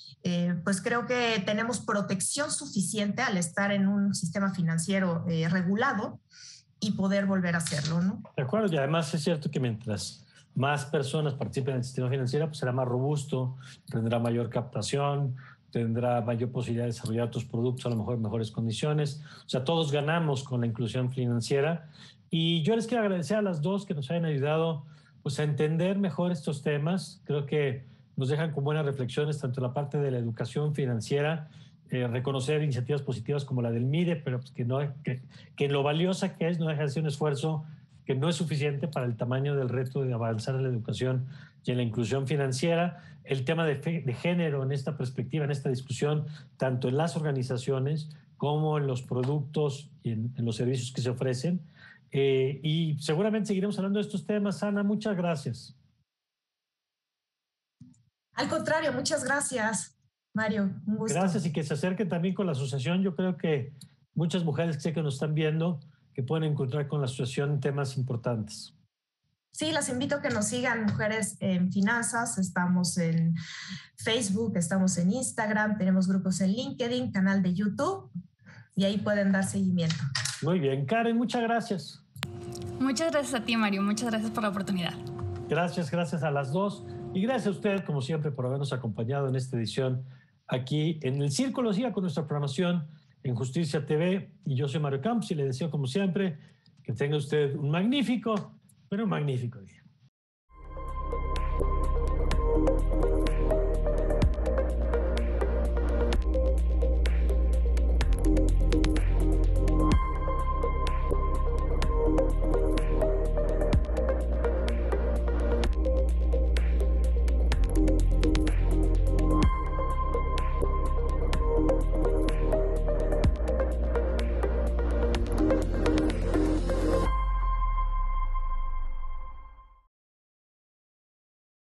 pues creo que tenemos protección suficiente al estar en un sistema financiero regulado y poder volver a hacerlo, ¿no? De acuerdo, y además es cierto que mientras más personas participen en el sistema financiero, pues será más robusto, tendrá mayor captación, tendrá mayor posibilidad de desarrollar otros productos, a lo mejor en mejores condiciones. O sea, todos ganamos con la inclusión financiera. Y yo les quiero agradecer a las dos que nos hayan ayudado pues, a entender mejor estos temas. Creo que nos dejan con buenas reflexiones, tanto en la parte de la educación financiera, reconocer iniciativas positivas como la del MIDE, pero pues que lo valiosa que es, no deja de ser un esfuerzo que no es suficiente para el tamaño del reto de avanzar en la educación y en la inclusión financiera. El tema de género en esta perspectiva, en esta discusión, tanto en las organizaciones como en los productos y en los servicios que se ofrecen. Y seguramente seguiremos hablando de estos temas. Ana, muchas gracias. Al contrario, muchas gracias, Mario. Un gusto. Gracias y que se acerquen también con la asociación. Yo creo que muchas mujeres que sé que nos están viendo que pueden encontrar con la asociación temas importantes. Sí, las invito a que nos sigan, Mujeres en Finanzas. Estamos en Facebook, estamos en Instagram, tenemos grupos en LinkedIn, canal de YouTube, y ahí pueden dar seguimiento. Muy bien, Karen, muchas gracias. Muchas gracias a ti, Mario. Muchas gracias por la oportunidad. Gracias a las dos. Y gracias a usted, como siempre, por habernos acompañado en esta edición aquí en El Círculo. Siga con nuestra programación en Justicia TV. Y yo soy Mario Campos y le deseo, como siempre, que tenga usted un magnífico día.